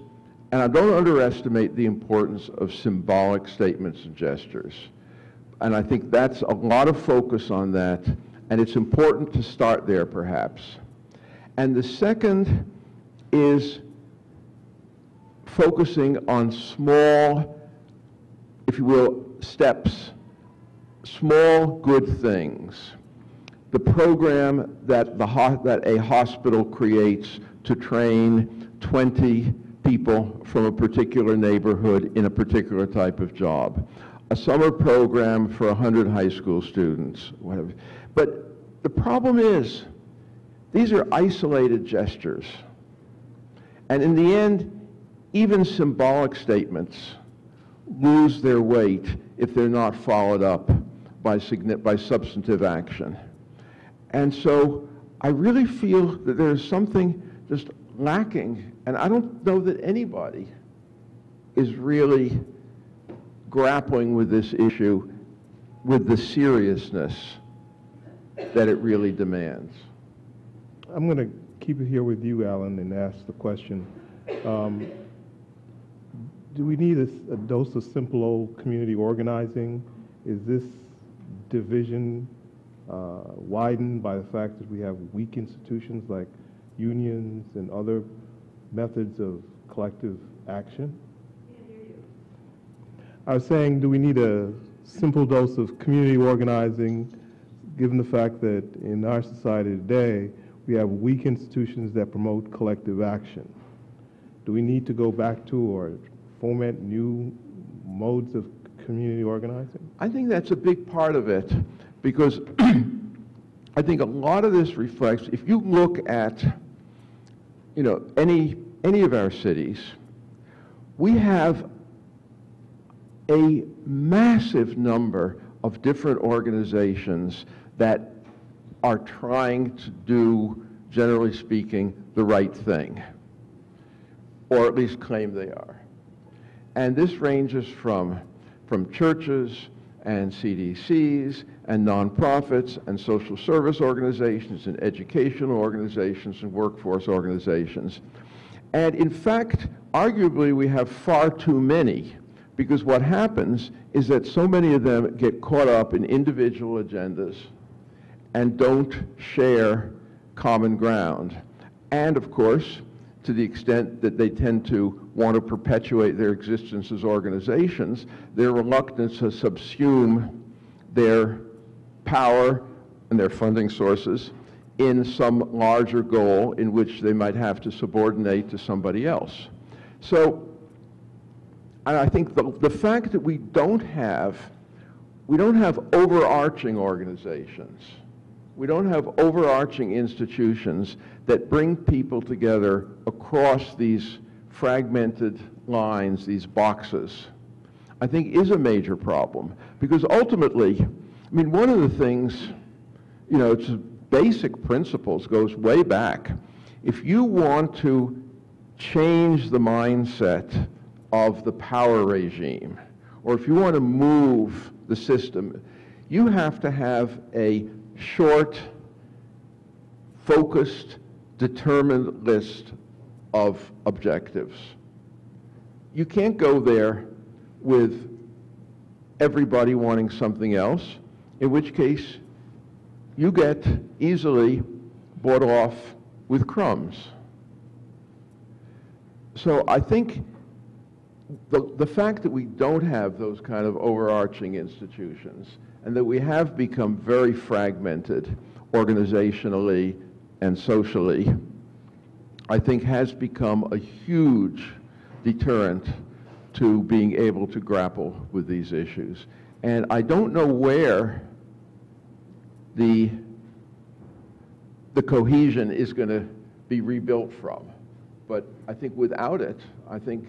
and I don't underestimate the importance of symbolic statements and gestures. And I think that's a lot of focus on that, and it's important to start there perhaps. And the second is focusing on small, if you will, steps, small good things. The program that a hospital creates to train 20 people from a particular neighborhood in a particular type of job. A summer program for 100 high school students, whatever. But the problem is, these are isolated gestures. And in the end, even symbolic statements lose their weight if they're not followed up by substantive action. And so I really feel that there's something just lacking, and I don't know that anybody is really grappling with this issue with the seriousness that it really demands. I'm going to keep it here with you, Alan, and ask the question. Do we need a dose of simple old community organizing? Is this division widened by the fact that we have weak institutions like unions and other methods of collective action? Can't hear you. I was saying, do we need a simple dose of community organizing, given the fact that in our society today, we have weak institutions that promote collective action? Do we need to go back to or foment new modes of community organizing? I think that's a big part of it, because I think a lot of this reflects, if you look at, you know, any of our cities, we have a massive number of different organizations that are trying to do, generally speaking, the right thing, or at least claim they are. And this ranges from churches and CDCs and nonprofits and social service organizations and educational organizations and workforce organizations. And in fact, arguably, we have far too many, because what happens is that so many of them get caught up in individual agendas and don't share common ground. And of course, to the extent that they tend to want to perpetuate their existence as organizations, their reluctance to subsume their power and their funding sources in some larger goal in which they might have to subordinate to somebody else. So I think the fact that we don't have overarching organizations, we don't have overarching institutions that bring people together across these fragmented lines, these boxes, I think is a major problem. Because ultimately, I mean, one of the things, you know, it's basic principles, goes way back. If you want to change the mindset of the power regime, or if you want to move the system, you have to have a short, focused, determined list of objectives. You can't go there with everybody wanting something else, in which case you get easily bought off with crumbs. So I think the fact that we don't have those kind of overarching institutions and that we have become very fragmented organizationally and socially, I think has become a huge deterrent to being able to grapple with these issues. And I don't know where the cohesion is going to be rebuilt from. But I think without it, I think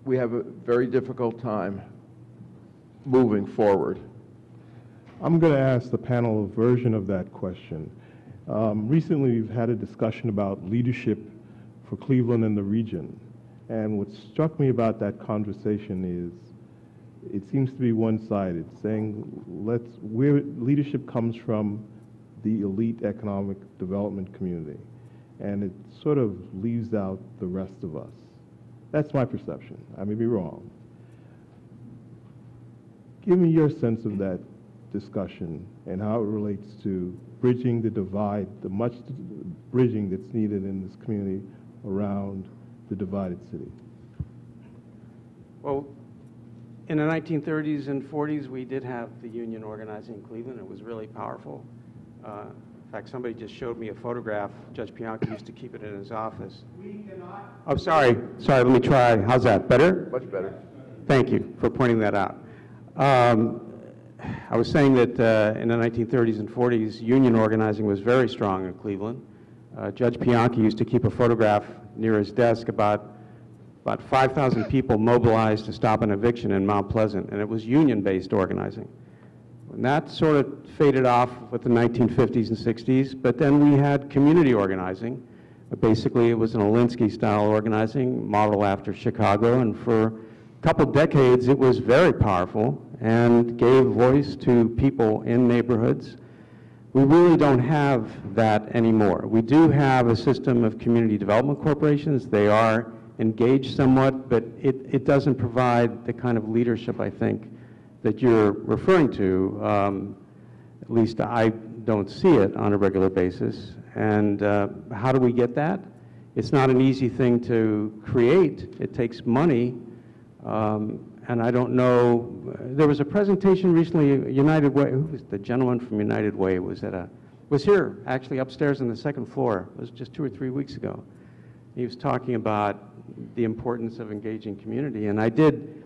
we have a very difficult time moving forward. I'm going to ask the panel a version of that question. Recently, we've had a discussion about leadership for Cleveland and the region. And what struck me about that conversation is it seems to be one-sided, saying where leadership comes from the elite economic development community, and it sort of leaves out the rest of us. That's my perception. I may be wrong. Give me your sense of that discussion and how it relates to bridging the divide, the much bridging that's needed in this community around the divided city. Well, in the 1930s and 40s, we did have the union organizing in Cleveland. It was really powerful. In fact, somebody just showed me a photograph. Judge Bianchi used to keep it in his office. We cannot... Oh, sorry, let me try. How's that, better? Much better. Thank you for pointing that out. I was saying that in the 1930s and 40s, union organizing was very strong in Cleveland. Judge Bianchi used to keep a photograph near his desk about 5,000 people mobilized to stop an eviction in Mount Pleasant, and it was union-based organizing. And that sort of faded off with the 1950s and 60s, but then we had community organizing. Basically, it was an Alinsky-style organizing, modeled after Chicago, and for a couple decades, it was very powerful and gave voice to people in neighborhoods. We really don't have that anymore. We do have a system of community development corporations. They are engaged somewhat, but it doesn't provide the kind of leadership, I think, that you're referring to. At least I don't see it on a regular basis. And how do we get that? It's not an easy thing to create. It takes money. And I don't know, there was a presentation recently, United Way, who was the gentleman from United Way, was here, actually upstairs on the second floor. It was just 2 or 3 weeks ago. He was talking about the importance of engaging community, and I did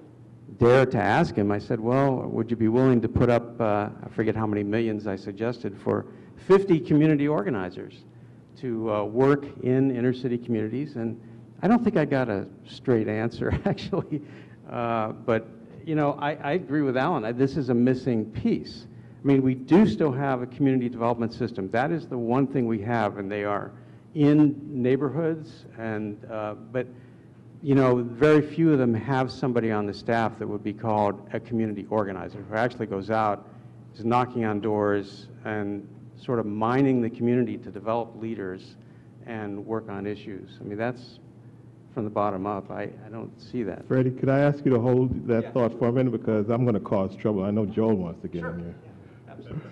dare to ask him. I said, well, would you be willing to put up, I forget how many millions I suggested, for 50 community organizers to work in inner city communities? And I don't think I got a straight answer, actually. But, you know, I agree with Alan. This is a missing piece. I mean, we do still have a community development system. That is the one thing we have, and they are in neighborhoods. And but, you know, very few of them have somebody on the staff that would be called a community organizer, who actually goes out, is knocking on doors, and sort of mining the community to develop leaders and work on issues. I mean, that's from the bottom up. I don't see that. Freddie, could I ask you to hold that thought for a minute, because I'm going to cause trouble. I know Joel wants to get in here. Yeah, absolutely.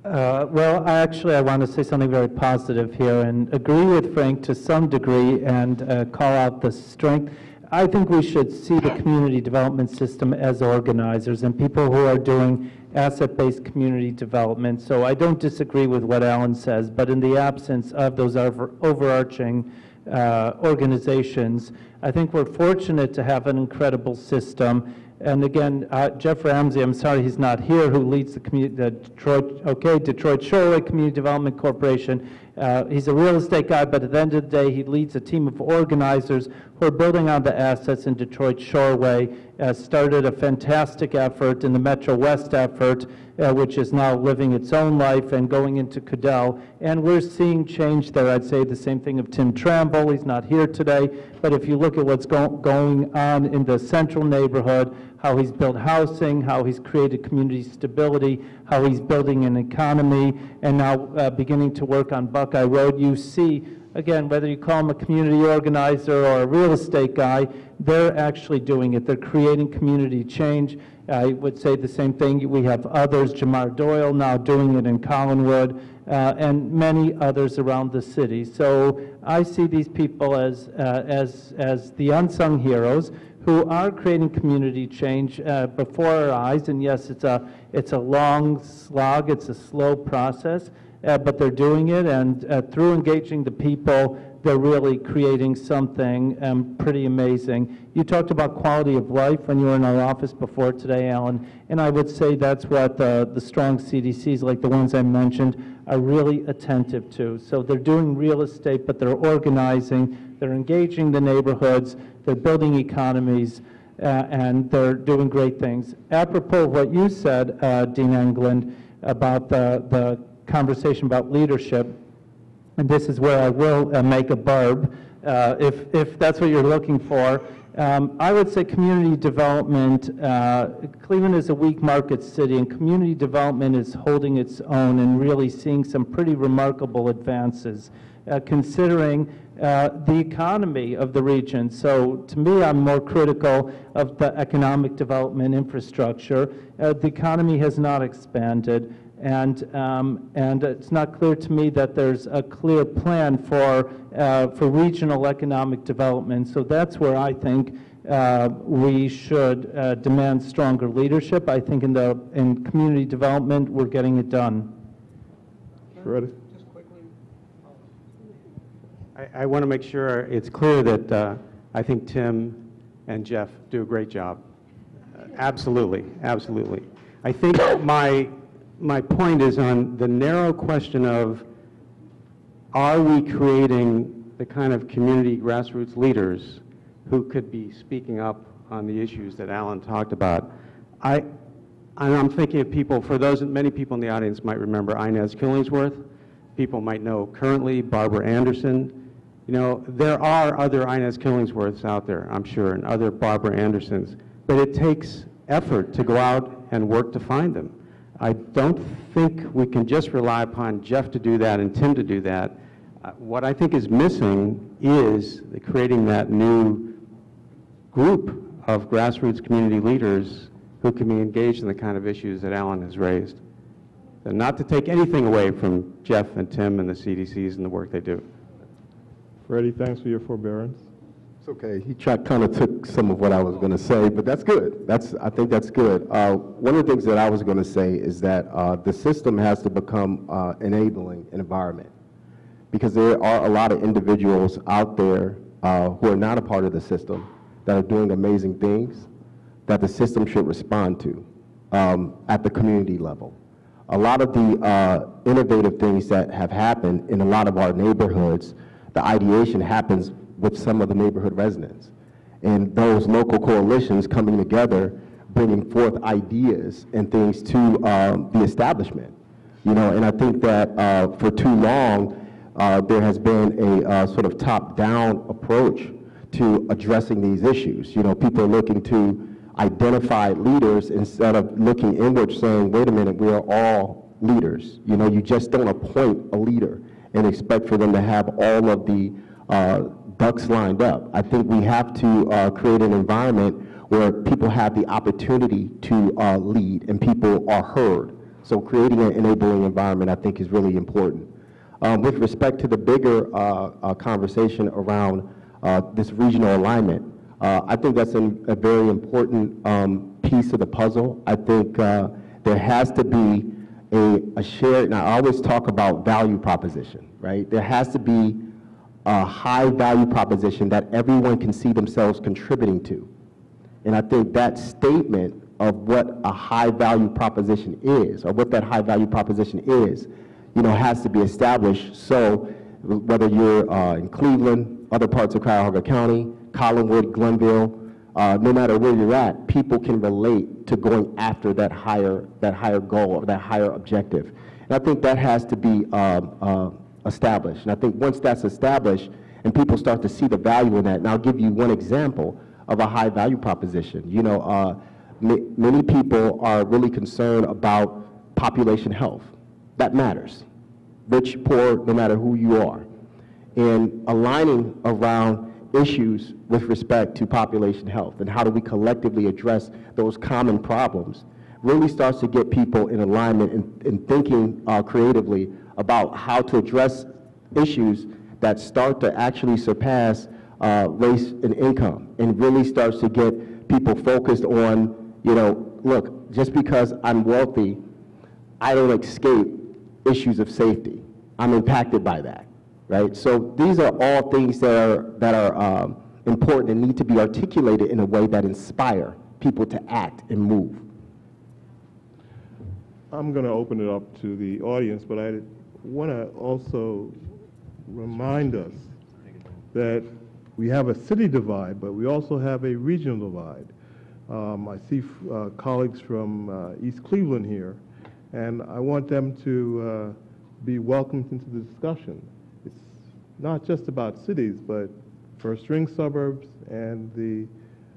Well, I want to say something very positive here and agree with Frank to some degree and call out the strength. I think we should see the community development system as organizers and people who are doing asset-based community development. So I don't disagree with what Alan says, but in the absence of those overarching organizations, I think we're fortunate to have an incredible system. And again, Jeff Ramsey, I'm sorry he's not here, who leads the Detroit Shoreway Community Development Corporation. He's a real estate guy, but at the end of the day, he leads a team of organizers who are building on the assets in Detroit Shoreway, started a fantastic effort in the Metro West effort, which is now living its own life and going into Cadell. And we're seeing change there. I'd say the same thing of Tim Tramble. He's not here today. But if you look at what's going on in the central neighborhood, how he's built housing, how he's created community stability, how he's building an economy, and now beginning to work on Buckeye Road, you see, again, whether you call him a community organizer or a real estate guy, they're actually doing it. They're creating community change. I would say the same thing. We have others, Jamar Doyle now doing it in Collinwood, and many others around the city. So I see these people as the unsung heroes who are creating community change before our eyes. And yes, it's a long slog, it's a slow process, but they're doing it, and through engaging the people, they're really creating something pretty amazing. You talked about quality of life when you were in our office before today, Alan, and I would say that's what the strong CDCs, like the ones I mentioned, are really attentive to. So they're doing real estate, but they're organizing, they're engaging the neighborhoods, they're building economies, and they're doing great things. Apropos of what you said, Dean England, about the conversation about leadership, and this is where I will make a burb, if that's what you're looking for. I would say community development, Cleveland is a weak market city, and community development is holding its own and really seeing some pretty remarkable advances, considering the economy of the region. So to me, I'm more critical of the economic development infrastructure. The economy has not expanded. And it's not clear to me that there's a clear plan for regional economic development. So that's where I think we should demand stronger leadership. I think in community development, we're getting it done. Ready? Just quickly. I want to make sure it's clear that I think Tim and Jeff do a great job. Absolutely, absolutely. I think my point is on the narrow question of, are we creating the kind of community grassroots leaders who could be speaking up on the issues that Alan talked about? I'm thinking of people, for those, many people in the audience might remember Inez Killingsworth. People might know currently Barbara Anderson. You know, there are other Inez Killingsworths out there, I'm sure, and other Barbara Andersons, but it takes effort to go out and work to find them. I don't think we can just rely upon Jeff to do that and Tim to do that. What I think is missing is creating that new group of grassroots community leaders who can be engaged in the kind of issues that Alan has raised. And not to take anything away from Jeff and Tim and the CDCs and the work they do. Freddie, thanks for your forbearance. It's okay. He kind of took some of what I was going to say, but that's good. I think that's good. One of the things that I was going to say is that the system has to become enabling an environment, because there are a lot of individuals out there who are not a part of the system that are doing amazing things that the system should respond to at the community level. A lot of the innovative things that have happened in a lot of our neighborhoods, the ideation happens with some of the neighborhood residents. And those local coalitions coming together, bringing forth ideas and things to the establishment. You know, and I think that for too long, there has been a sort of top-down approach to addressing these issues. You know, people are looking to identify leaders instead of looking inward, saying, wait a minute, we are all leaders. You know, you just don't appoint a leader and expect for them to have all of the ducks lined up. I think we have to create an environment where people have the opportunity to lead and people are heard. So creating an enabling environment, I think, is really important. With respect to the bigger conversation around this regional alignment, I think that's a very important piece of the puzzle. I think there has to be a shared, and I always talk about value proposition, right? There has to be a high value proposition that everyone can see themselves contributing to. And I think that statement of what a high value proposition is, or what that high value proposition is, has to be established. So whether you're in Cleveland, other parts of Cuyahoga County, Collinwood, Glenville, no matter where you're at, people can relate to going after that higher goal or that higher objective. And I think that has to be established. And I think once that's established and people start to see the value in that, and I'll give you one example of a high value proposition. Many people are really concerned about population health. That matters. Rich, poor, no matter who you are. And aligning around issues with respect to population health and how do we collectively address those common problems really starts to get people in alignment and thinking creatively about how to address issues that start to actually surpass race and income, and really starts to get people focused on, look, just because I'm wealthy, I don't escape issues of safety. I'm impacted by that. Right? So these are all things that are important and need to be articulated in a way that inspire people to act and move. I'm going to open it up to the audience, but I want to also remind us that we have a city divide, but we also have a regional divide. I see colleagues from East Cleveland here, and I want them to be welcomed into the discussion. It's not just about cities, but first-ring suburbs and the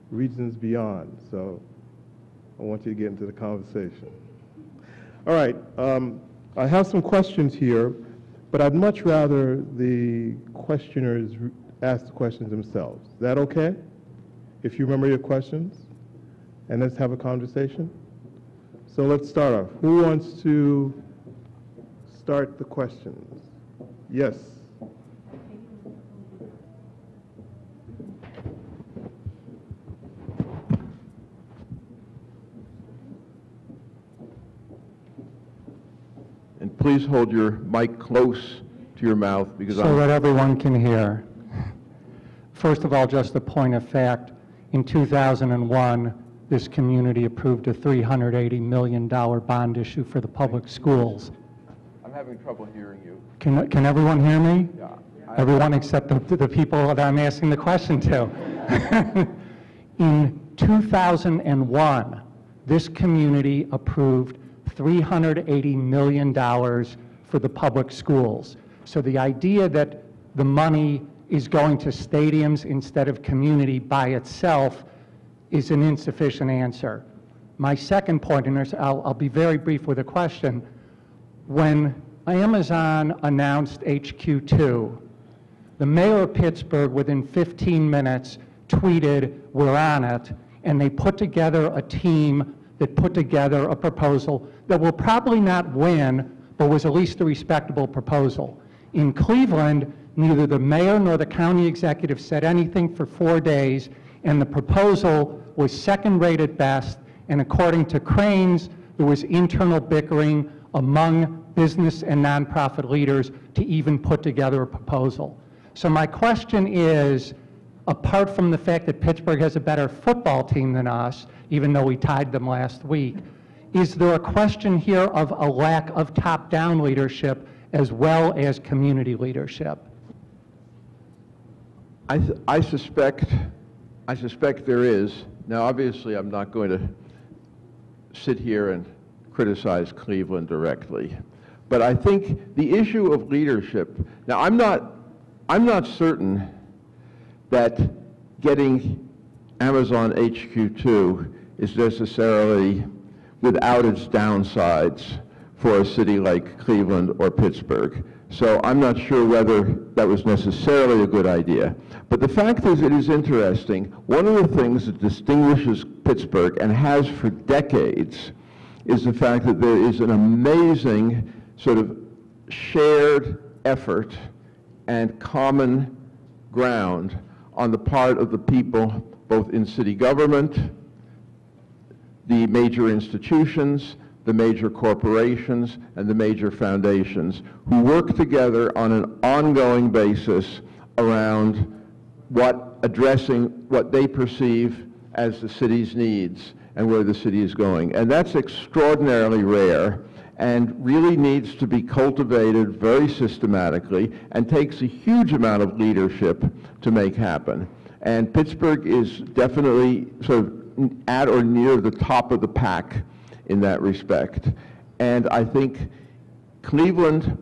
regions beyond. So I want you to get into the conversation. All right, I have some questions here, but I'd much rather the questioners ask the questions themselves. Is that okay? If you remember your questions, and let's have a conversation. So let's start off. Who wants to start the questions? Yes. And please hold your mic close to your mouth because so that everyone can hear. First of all, just a point of fact, in 2001, this community approved a $380 million bond issue for the public schools. I'm having trouble hearing you. Can everyone hear me? Yeah. Everyone except the people that I'm asking the question to. In 2001, this community approved $380 million for the public schools. So the idea that the money is going to stadiums instead of community by itself is an insufficient answer. My second point, and I'll be very brief with a question. When Amazon announced HQ2, the mayor of Pittsburgh, within 15 minutes, tweeted, "We're on it," and they put together a team that put together a proposal that will probably not win, but was at least a respectable proposal. In Cleveland, neither the mayor nor the county executive said anything for 4 days, and the proposal was second rate at best, and according to Cranes, there was internal bickering among business and nonprofit leaders to even put together a proposal. So my question is, apart from the fact that Pittsburgh has a better football team than us, even though we tied them last week, is there a question here of a lack of top-down leadership as well as community leadership? I suspect there is. Now, obviously, I'm not going to sit here and criticize Cleveland directly, but I think the issue of leadership. Now, I'm not certain that getting Amazon HQ2 is necessarily without its downsides for a city like Cleveland or Pittsburgh. So I'm not sure whether that was necessarily a good idea. But the fact is, it is interesting. One of the things that distinguishes Pittsburgh, and has for decades, is the fact that there is an amazing sort of shared effort and common ground on the part of the people, both in city government, the major institutions, the major corporations, and the major foundations, who work together on an ongoing basis around addressing what they perceive as the city's needs and where the city is going. And that's extraordinarily rare and really needs to be cultivated very systematically and takes a huge amount of leadership to make happen. And Pittsburgh is definitely sort of at or near the top of the pack in that respect. And I think Cleveland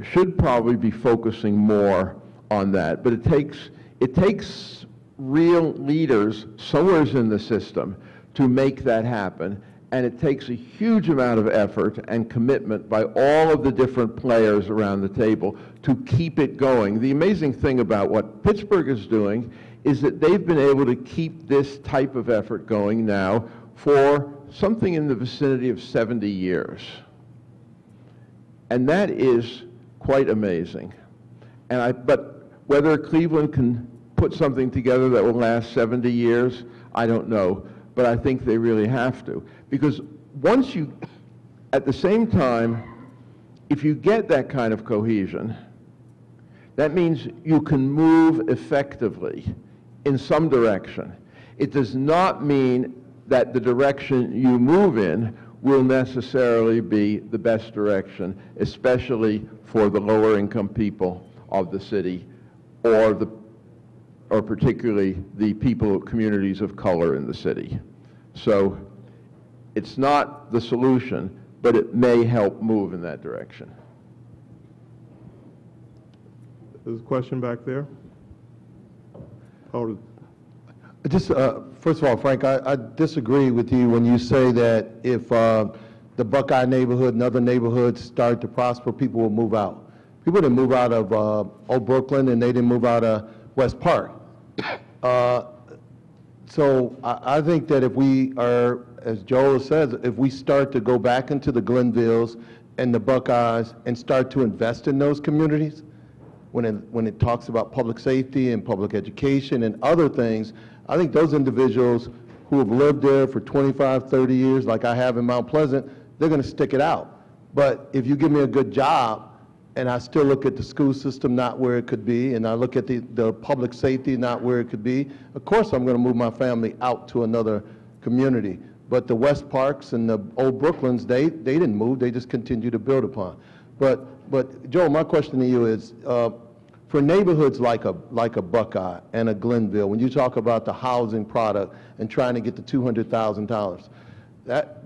should probably be focusing more on that. But it takes real leaders somewhere in the system to make that happen. And it takes a huge amount of effort and commitment by all of the different players around the table to keep it going. The amazing thing about what Pittsburgh is doing is that they've been able to keep this type of effort going now for something in the vicinity of 70 years. And that is quite amazing. But whether Cleveland can put something together that will last 70 years, I don't know. But I think they really have to. Because once you, at the same time, if you get that kind of cohesion, that means you can move effectively in some direction. It does not mean that the direction you move in will necessarily be the best direction, especially for the lower income people of the city or particularly the communities of color in the city. So it's not the solution, but it may help move in that direction. There's a question back there. Oh, Just, first of all, Frank, I disagree with you when you say that if the Buckeye neighborhood and other neighborhoods start to prosper, people will move out. People didn't move out of Old Brooklyn, and they didn't move out of West Park. So I think that if we are, as Joel says, if we start to go back into the Glenvilles and the Buckeyes and start to invest in those communities, when it talks about public safety and public education and other things, I think those individuals who have lived there for 25, 30 years, like I have in Mount Pleasant, they're going to stick it out. But if you give me a good job, and I still look at the school system not where it could be, and I look at the public safety not where it could be, of course I'm going to move my family out to another community. But the West Parks and the Old Brooklyns, they didn't move, they just continue to build upon. But Joel, my question to you is, for neighborhoods like a Buckeye and a Glenville, when you talk about the housing product and trying to get to $200,000,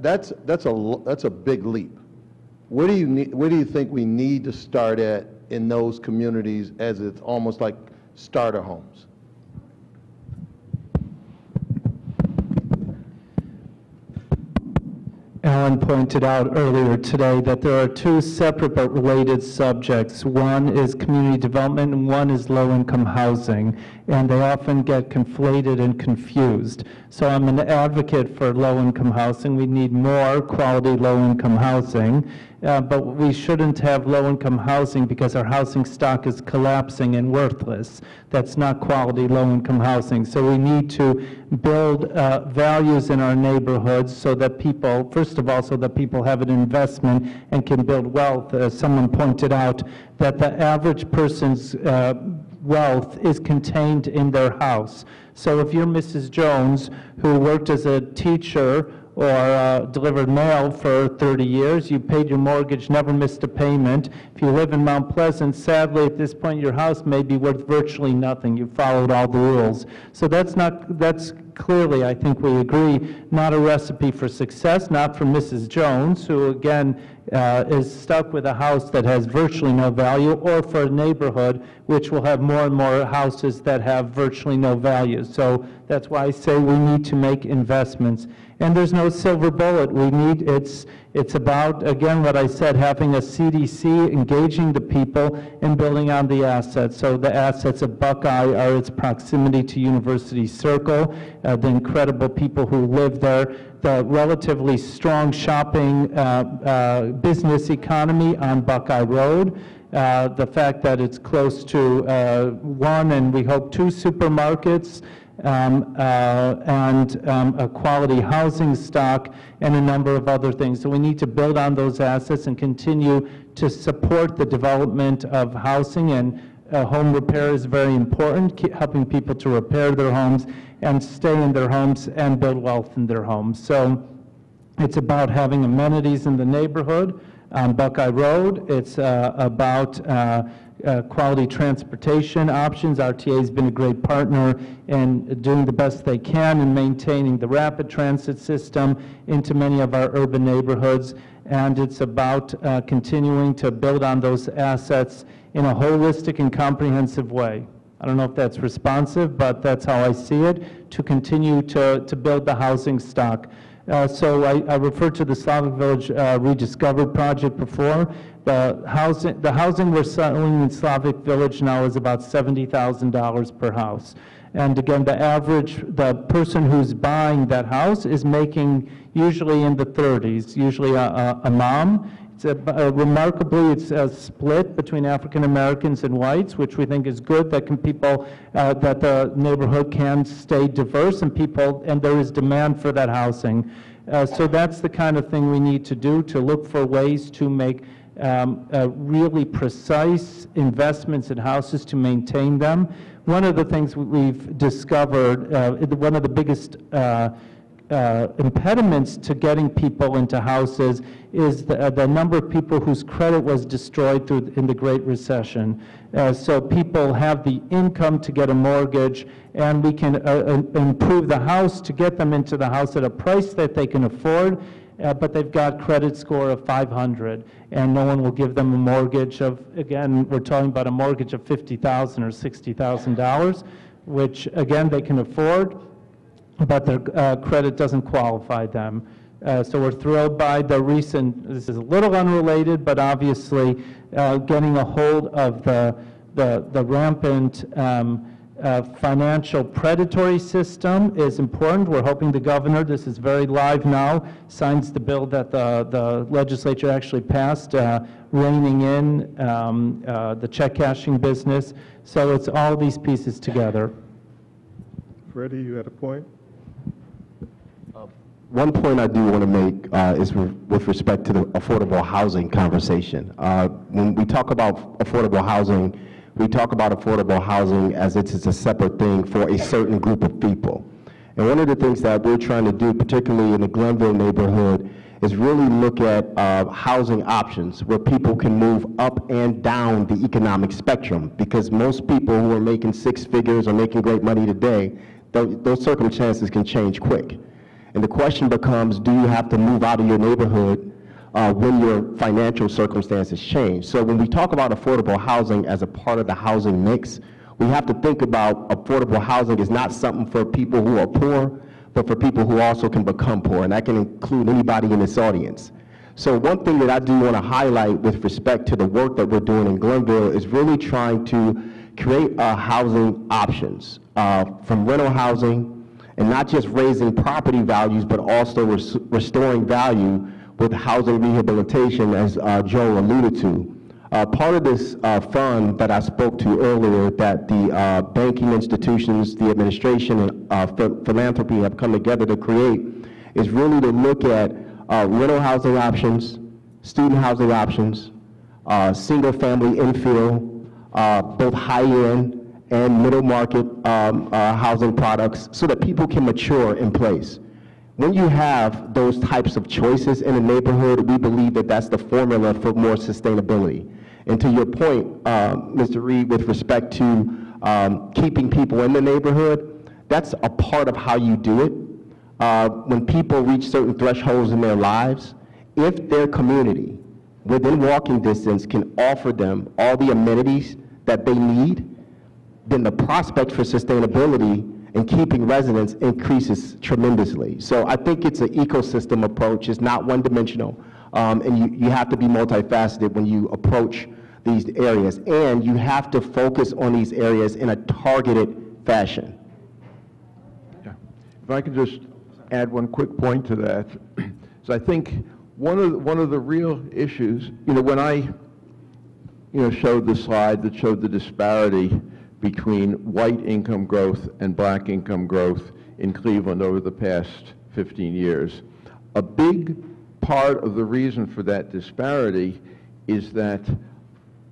that's a big leap. Where do you think we need to start at in those communities, as it's almost like starter homes? Alan pointed out earlier today that there are two separate but related subjects. One is community development and one is low-income housing, and they often get conflated and confused. So I'm an advocate for low-income housing. We need more quality low-income housing, but we shouldn't have low-income housing because our housing stock is collapsing and worthless. That's not quality low-income housing. So we need to build values in our neighborhoods so that people, first of all, so that people have an investment and can build wealth. As someone pointed out, that the average person's wealth is contained in their house. So if you're Mrs. Jones, who worked as a teacher or delivered mail for 30 years, you paid your mortgage, never missed a payment. If you live in Mount Pleasant, sadly at this point your house may be worth virtually nothing. You followed all the rules. So that's clearly, I think we agree, not a recipe for success, not for Mrs. Jones, who again is stuck with a house that has virtually no value, or for a neighborhood which will have more and more houses that have virtually no value. So that's why I say we need to make investments. And there's no silver bullet. It's about, again, what I said, having a CDC, engaging the people, and building on the assets. So the assets of Buckeye are its proximity to University Circle, the incredible people who live there, the relatively strong shopping business economy on Buckeye Road, the fact that it's close to one and we hope 2 supermarkets, and a quality housing stock, and a number of other things. So we need to build on those assets and continue to support the development of housing, and home repair is very important, helping people to repair their homes and stay in their homes and build wealth in their homes. So it's about having amenities in the neighborhood on Buckeye Road. It's about quality transportation options. RTA has been a great partner in doing the best they can in maintaining the rapid transit system into many of our urban neighborhoods. And it's about continuing to build on those assets in a holistic and comprehensive way. I don't know if that's responsive, but that's how I see it, to continue to build the housing stock. So I referred to the Slavic Village Rediscovered project before. The housing we're selling in Slavic Village now is about $70,000 per house. And again, the person who's buying that house is making usually in the 30s, usually a mom. Remarkably, it's a split between African Americans and whites, which we think is good, that that the neighborhood can stay diverse, and there is demand for that housing. So that's the kind of thing we need to do, to look for ways to make really precise investments in houses to maintain them. One of the things we've discovered, one of the biggest impediments to getting people into houses is the number of people whose credit was destroyed in the Great Recession. So people have the income to get a mortgage, and we can improve the house to get them into the house at a price that they can afford, but they've got credit score of 500, and no one will give them a mortgage of, again, we're talking about a mortgage of $50,000 or $60,000, which, again, they can afford, but their credit doesn't qualify them. So we're thrilled by the recent, this is a little unrelated, but obviously getting a hold of the rampant financial predatory system is important. We're hoping the governor, this is very live now, signs the bill that the legislature actually passed, reining in the check cashing business. So it's all these pieces together. Freddie, you had a point? One point I do want to make is with respect to the affordable housing conversation. When we talk about affordable housing, we talk about affordable housing as it's a separate thing for a certain group of people. And one of the things that we're trying to do, particularly in the Glenville neighborhood, is really look at housing options where people can move up and down the economic spectrum, because most people who are making 6 figures or making great money today, those circumstances can change quick. And the question becomes, do you have to move out of your neighborhood when your financial circumstances change? So when we talk about affordable housing as a part of the housing mix, we have to think about affordable housing is not something for people who are poor, but for people who also can become poor, and that can include anybody in this audience. So one thing that I do want to highlight with respect to the work that we're doing in Glenville is really trying to create housing options from rental housing, and not just raising property values, but also restoring value with housing rehabilitation, as Joe alluded to. Part of this fund that I spoke to earlier that the banking institutions, the administration, and philanthropy have come together to create is really to look at rental housing options, student housing options, single-family infill, both high-end and middle market housing products, so that people can mature in place. When you have those types of choices in a neighborhood, we believe that that's the formula for more sustainability. And to your point, Mr. Reed, with respect to keeping people in the neighborhood, that's a part of how you do it. When people reach certain thresholds in their lives, if their community within walking distance can offer them all the amenities that they need, then the prospect for sustainability and keeping residents increases tremendously. So I think it's an ecosystem approach. It's not one-dimensional, and you have to be multifaceted when you approach these areas, and you have to focus on these areas in a targeted fashion. Yeah. If I could just add one quick point to that. So I think one of the real issues, when I showed the slide that showed the disparity between white income growth and black income growth in Cleveland over the past 15 years, a big part of the reason for that disparity is that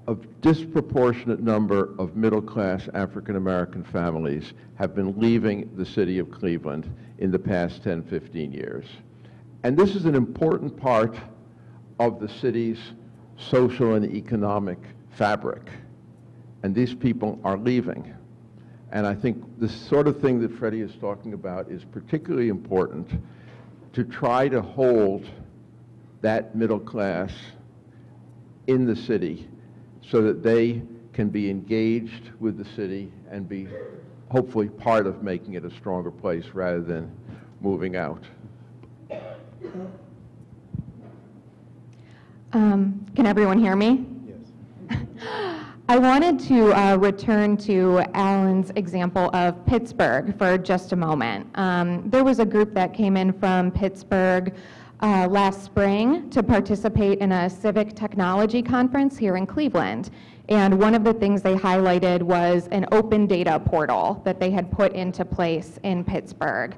a disproportionate number of middle-class African-American families have been leaving the city of Cleveland in the past 10, 15 years. And this is an important part of the city's social and economic fabric. And these people are leaving. And I think the sort of thing that Freddie is talking about is particularly important to try to hold that middle class in the city so that they can be engaged with the city and be hopefully part of making it a stronger place rather than moving out. Can everyone hear me? Yes. I wanted to return to Alan's example of Pittsburgh for just a moment. There was a group that came in from Pittsburgh last spring to participate in a civic technology conference here in Cleveland. And one of the things they highlighted was an open data portal that they had put into place in Pittsburgh,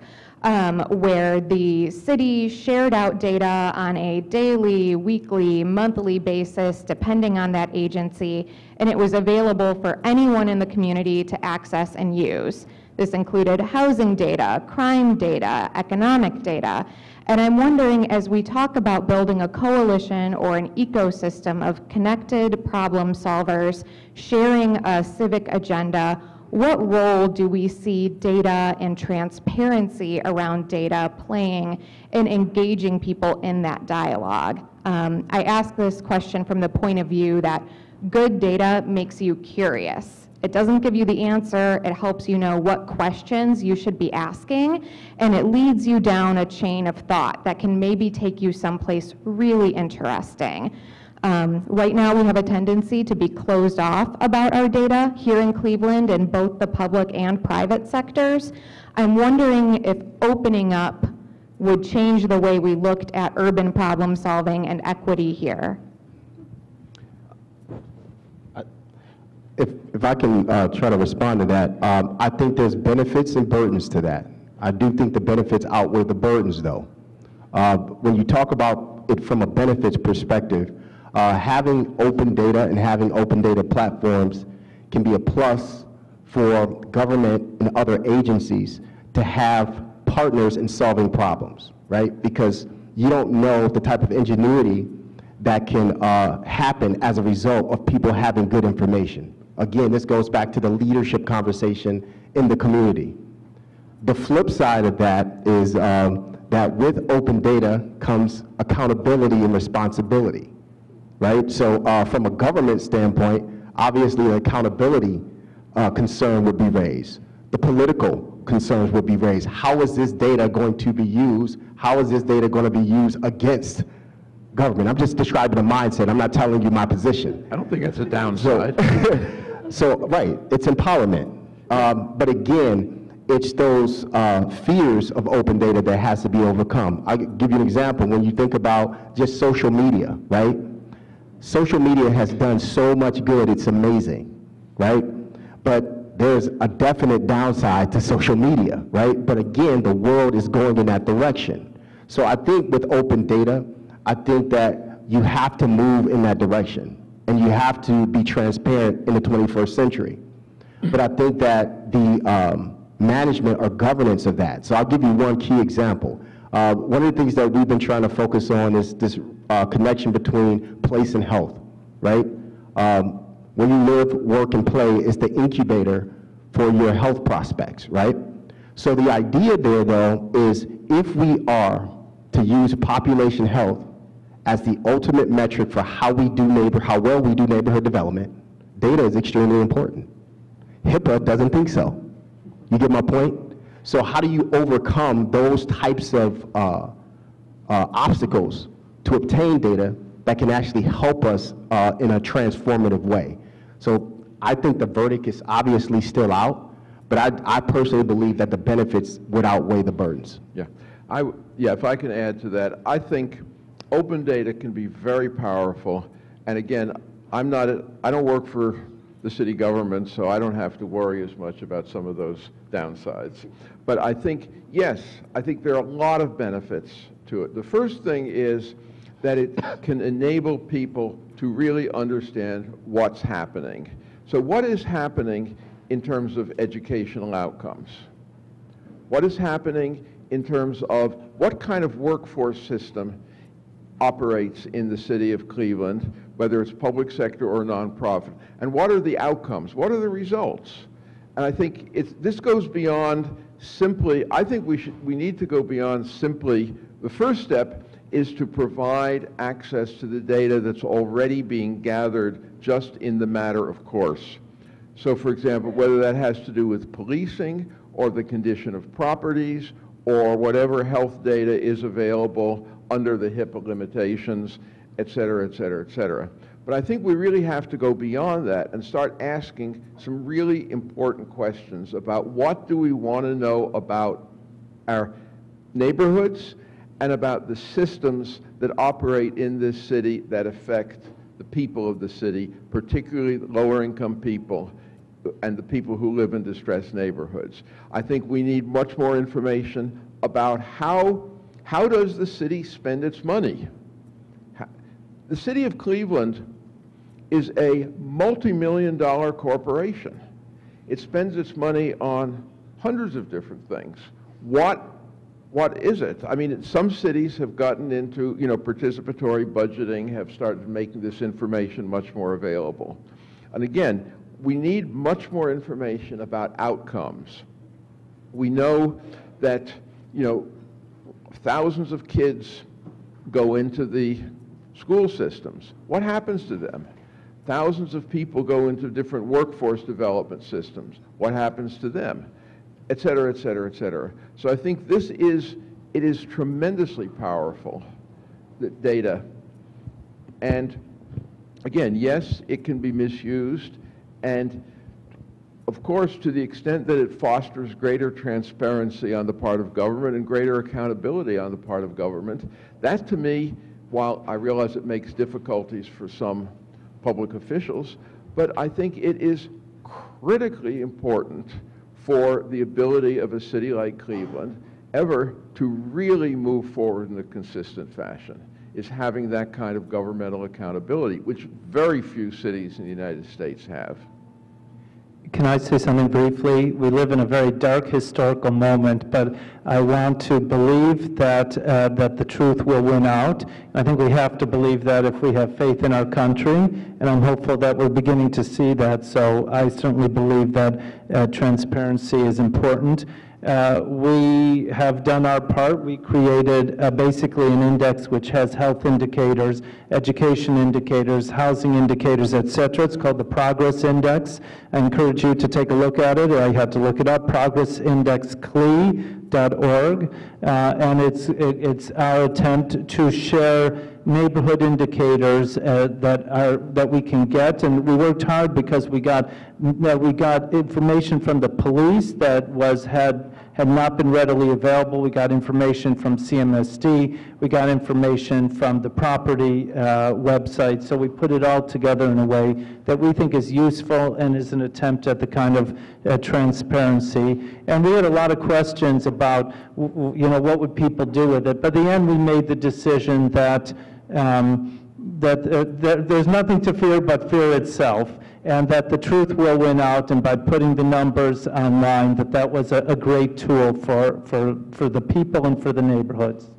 where the city shared out data on a daily, weekly, monthly basis, depending on that agency, and it was available for anyone in the community to access and use. This included housing data, crime data, economic data. And I'm wondering, as we talk about building a coalition or an ecosystem of connected problem solvers sharing a civic agenda, what role do we see data and transparency around data playing in engaging people in that dialogue? I ask this question from the point of view that good data makes you curious. It doesn't give you the answer, it helps you know what questions you should be asking, and it leads you down a chain of thought that can maybe take you someplace really interesting. Right now we have a tendency to be closed off about our data here in Cleveland in both the public and private sectors. I'm wondering if opening up would change the way we looked at urban problem solving and equity here. If I can try to respond to that, I think there's benefits and burdens to that. I do think the benefits outweigh the burdens, though. When you talk about it from a benefits perspective, having open data and having open data platforms can be a plus for government and other agencies to have partners in solving problems, right? Because you don't know the type of ingenuity that can happen as a result of people having good information. Again, this goes back to the leadership conversation in the community. The flip side of that is that with open data comes accountability and responsibility, right? So from a government standpoint, obviously the accountability concern would be raised. The political concerns would be raised. How is this data going to be used? How is this data going to be used against government? I'm just describing a mindset. I'm not telling you my position. I don't think that's a downside. So right, it's empowerment. But again, it's those fears of open data that has to be overcome. I'll give you an example. When you think about just social media, right? Social media has done so much good, it's amazing, right? But there's a definite downside to social media, right? But again, the world is going in that direction. So I think with open data, I think that you have to move in that direction, and you have to be transparent in the 21st century. But I think that the management or governance of that, so I'll give you one key example. One of the things that we've been trying to focus on is this connection between place and health, right? When you live, work, and play is the incubator for your health prospects, right? So the idea there, though, is if we are to use population health as the ultimate metric for how well we do neighborhood development, data is extremely important. HIPAA doesn't think so. You get my point? So how do you overcome those types of obstacles to obtain data that can actually help us in a transformative way? So I think the verdict is obviously still out, but I personally believe that the benefits would outweigh the burdens. Yeah, if I can add to that, I think open data can be very powerful. And again, I don't work for the city government, so I don't have to worry as much about some of those downsides. But I think, yes, I think there are a lot of benefits to it. The first thing is that it can enable people to really understand what's happening. So what is happening in terms of educational outcomes? What is happening in terms of what kind of workforce system operates in the city of Cleveland, whether it's public sector or nonprofit, and what are the outcomes? What are the results? And I think this goes beyond simply, I think we need to go beyond simply, the first step is to provide access to the data that's already being gathered just in the matter of course. So for example, whether that has to do with policing or the condition of properties or whatever health data is available under the HIPAA limitations, et cetera, et cetera, et cetera. But I think we really have to go beyond that and start asking some really important questions about what do we want to know about our neighborhoods and about the systems that operate in this city that affect the people of the city, particularly lower income people and the people who live in distressed neighborhoods. I think we need much more information about how does the city spend its money? The city of Cleveland is a multi-million-dollar corporation. It spends its money on hundreds of different things. What is it? I mean, some cities have gotten into, participatory budgeting, have started making this information much more available. And again, we need much more information about outcomes. We know that, thousands of kids go into the school systems. What happens to them? Thousands of people go into different workforce development systems. What happens to them? Et cetera, et cetera, et cetera. So I think it is tremendously powerful, the data. And again, yes, it can be misused. And of course, to the extent that it fosters greater transparency on the part of government and greater accountability on the part of government, that to me, while I realize it makes difficulties for some public officials, but I think it is critically important for the ability of a city like Cleveland ever to really move forward in a consistent fashion, is having that kind of governmental accountability, which very few cities in the United States have. Can I say something briefly? We live in a very dark historical moment, but I want to believe that the truth will win out. I think we have to believe that if we have faith in our country, and I'm hopeful that we're beginning to see that. So I certainly believe that transparency is important. We have done our part. We created basically an index which has health indicators, education indicators, housing indicators, etc. It's called the Progress Index. I encourage you to take a look at it. I had to look it up, progressindexcle.org. And it's our attempt to share neighborhood indicators that we can get, and we worked hard because we got information from the police that had not been readily available. We got information from CMSD. We got information from the property website. So we put it all together in a way that we think is useful and is an attempt at the kind of transparency. And we had a lot of questions about, what would people do with it? But at the end, we made the decision that there's nothing to fear but fear itself, and that the truth will win out, and by putting the numbers online, that was a great tool for the people and for the neighborhoods.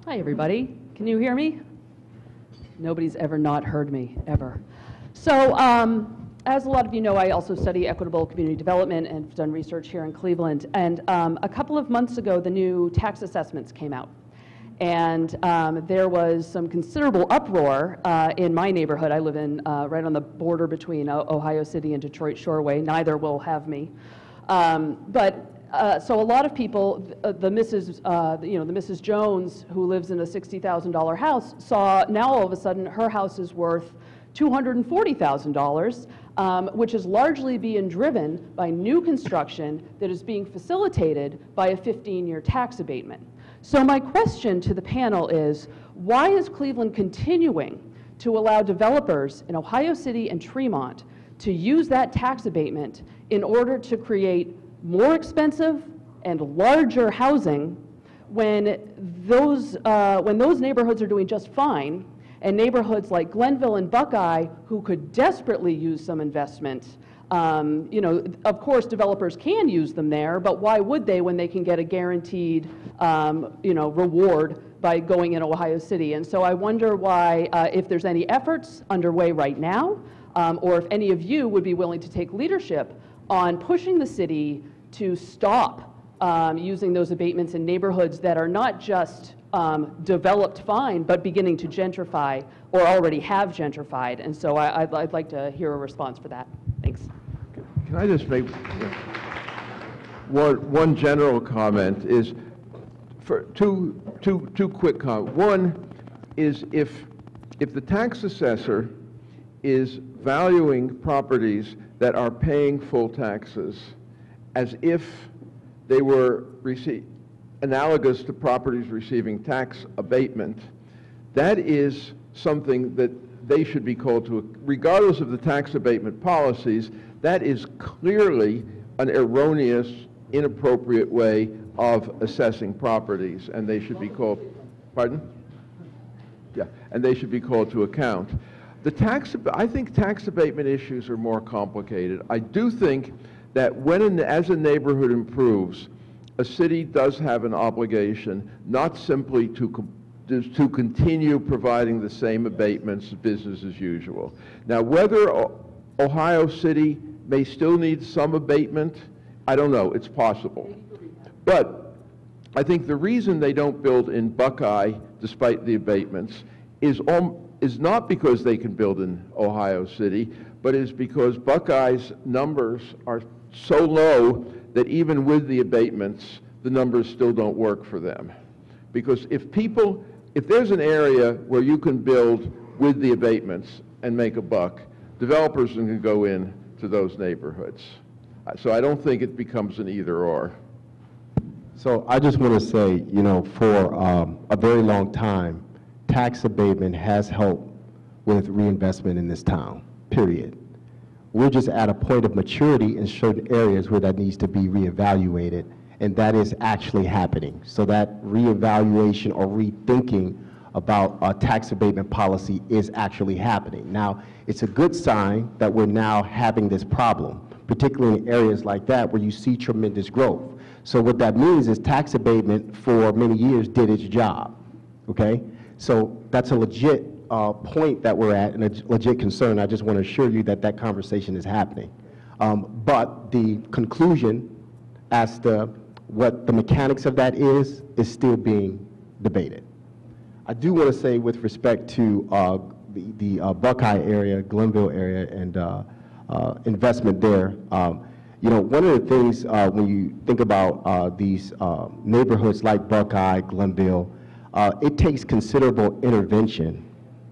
Hi, everybody. Can you hear me? Nobody's ever not heard me, ever. So, as a lot of you know, I also study equitable community development and have done research here in Cleveland. And a couple of months ago, the new tax assessments came out. And there was some considerable uproar in my neighborhood. I live in right on the border between Ohio City and Detroit Shoreway. Neither will have me. So a lot of people, the Mrs. Jones, who lives in a $60,000 house, saw now all of a sudden her house is worth $240,000, which is largely being driven by new construction that is being facilitated by a 15-year tax abatement. So my question to the panel is, why is Cleveland continuing to allow developers in Ohio City and Tremont to use that tax abatement in order to create more expensive and larger housing when those neighborhoods are doing just fine, and neighborhoods like Glenville and Buckeye, who could desperately use some investment? Of course, developers can use them there, but why would they when they can get a guaranteed, reward by going in Ohio City? And so I wonder why, if there's any efforts underway right now, or if any of you would be willing to take leadership on pushing the city to stop using those abatements in neighborhoods that are not just developed fine, but beginning to gentrify or already have gentrified. And so I'd like to hear a response for that. Thanks. Can I just make one general comment? Is for two quick comments. One is if the tax assessor is valuing properties that are paying full taxes as if they were analogous to properties receiving tax abatement, that is something that they should be called to, regardless of the tax abatement policies. That is clearly an erroneous, inappropriate way of assessing properties, and they should be called, pardon? Yeah, and they should be called to account. I think tax abatement issues are more complicated. I do think that as a neighborhood improves, a city does have an obligation not simply to continue providing the same abatements, business as usual. Now, whether Ohio City may still need some abatement, I don't know, it's possible. But I think the reason they don't build in Buckeye, despite the abatements, is not because they can build in Ohio City, but is because Buckeye's numbers are so low that even with the abatements, the numbers still don't work for them. Because if there's an area where you can build with the abatements and make a buck, developers can go in to those neighborhoods. So I don't think it becomes an either or. So I just want to say, for a very long time, tax abatement has helped with reinvestment in this town, period. We're just at a point of maturity in certain areas where that needs to be reevaluated, and that is actually happening. So that reevaluation or rethinking about a tax abatement policy is actually happening. Now, it's a good sign that we're now having this problem, particularly in areas like that where you see tremendous growth. So what that means is tax abatement for many years did its job, okay? So that's a legit point that we're at and a legit concern. I just want to assure you that that conversation is happening. But the conclusion as to what the mechanics of that is still being debated. I do want to say with respect to the Buckeye area, Glenville area, and investment there, one of the things when you think about these neighborhoods like Buckeye, Glenville, it takes considerable intervention